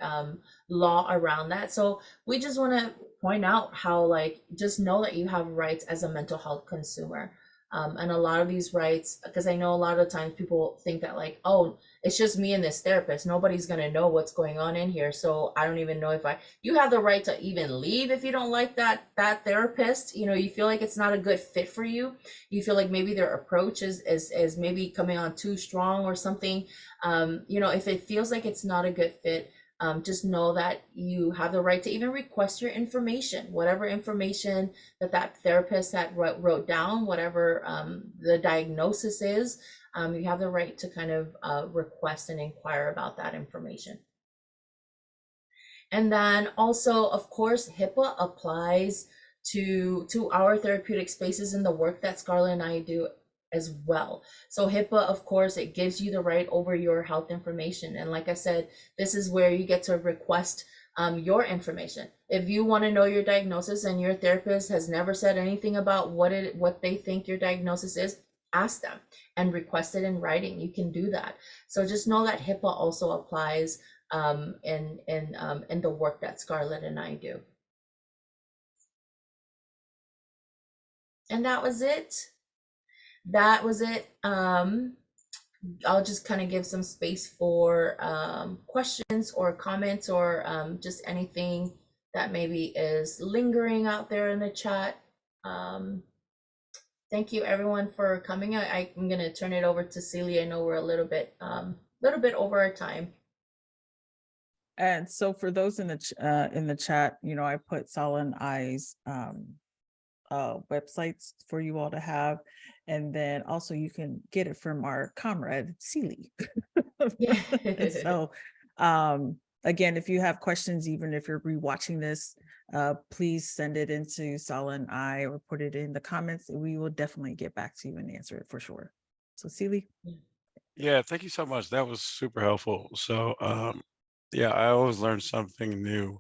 Speaker 3: law around that. So we just want to point out how, like, just know that you have rights as a mental health consumer. And a lot of these rights, because I know a lot of times people think that, like, oh, it's just me and this therapist, nobody's going to know what's going on in here, so I don't even know if you have the right to even leave if you don't like that therapist. You know, you feel like it's not a good fit for you, you feel like maybe their approach is maybe coming on too strong or something. You know, if it feels like it's not a good fit, just know that you have the right to even request your information, whatever information that therapist had wrote down, whatever the diagnosis is. You have the right to kind of request and inquire about that information. And then also, of course, HIPAA applies to our therapeutic spaces and the work that Scarlett and I do as well. So HIPAA, of course, it gives you the right over your health information. And like I said, this is where you get to request your information. If you want to know your diagnosis and your therapist has never said anything about what they think your diagnosis is, ask them and request it in writing. You can do that. So just know that HIPAA also applies in the work that Scarlett and I do. And that was it. I'll just kind of give some space for questions or comments, or just anything that maybe is lingering out there in the chat. Thank you everyone for coming. I'm going to turn it over to Celia. I know we're a little bit over our time.
Speaker 2: And so for those in the chat, you know, I put Sala and I's websites for you all to have, and then also you can get it from our comrade Celie.
Speaker 3: Yeah.
Speaker 2: So again, if you have questions, even if you're rewatching this, please send it into Sala and I, or put it in the comments. We will definitely get back to you and answer it for sure. So Celie.
Speaker 1: Yeah, thank you so much. That was super helpful. So yeah, I always learn something new.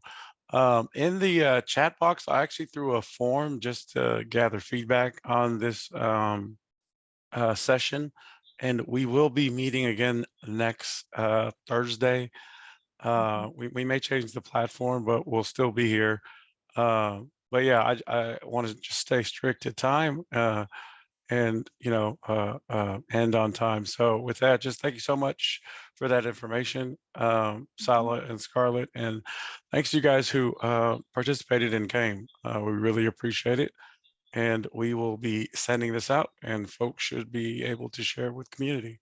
Speaker 1: In the chat box, I actually threw a form just to gather feedback on this session, and we will be meeting again next Thursday. We may change the platform, but we'll still be here. But yeah, I want to just stay strict to time and, you know, end on time. So with that, just thank you so much for that information, Sala and Scarlett, and thanks to you guys who participated and came. We really appreciate it. And we will be sending this out, and folks should be able to share with community.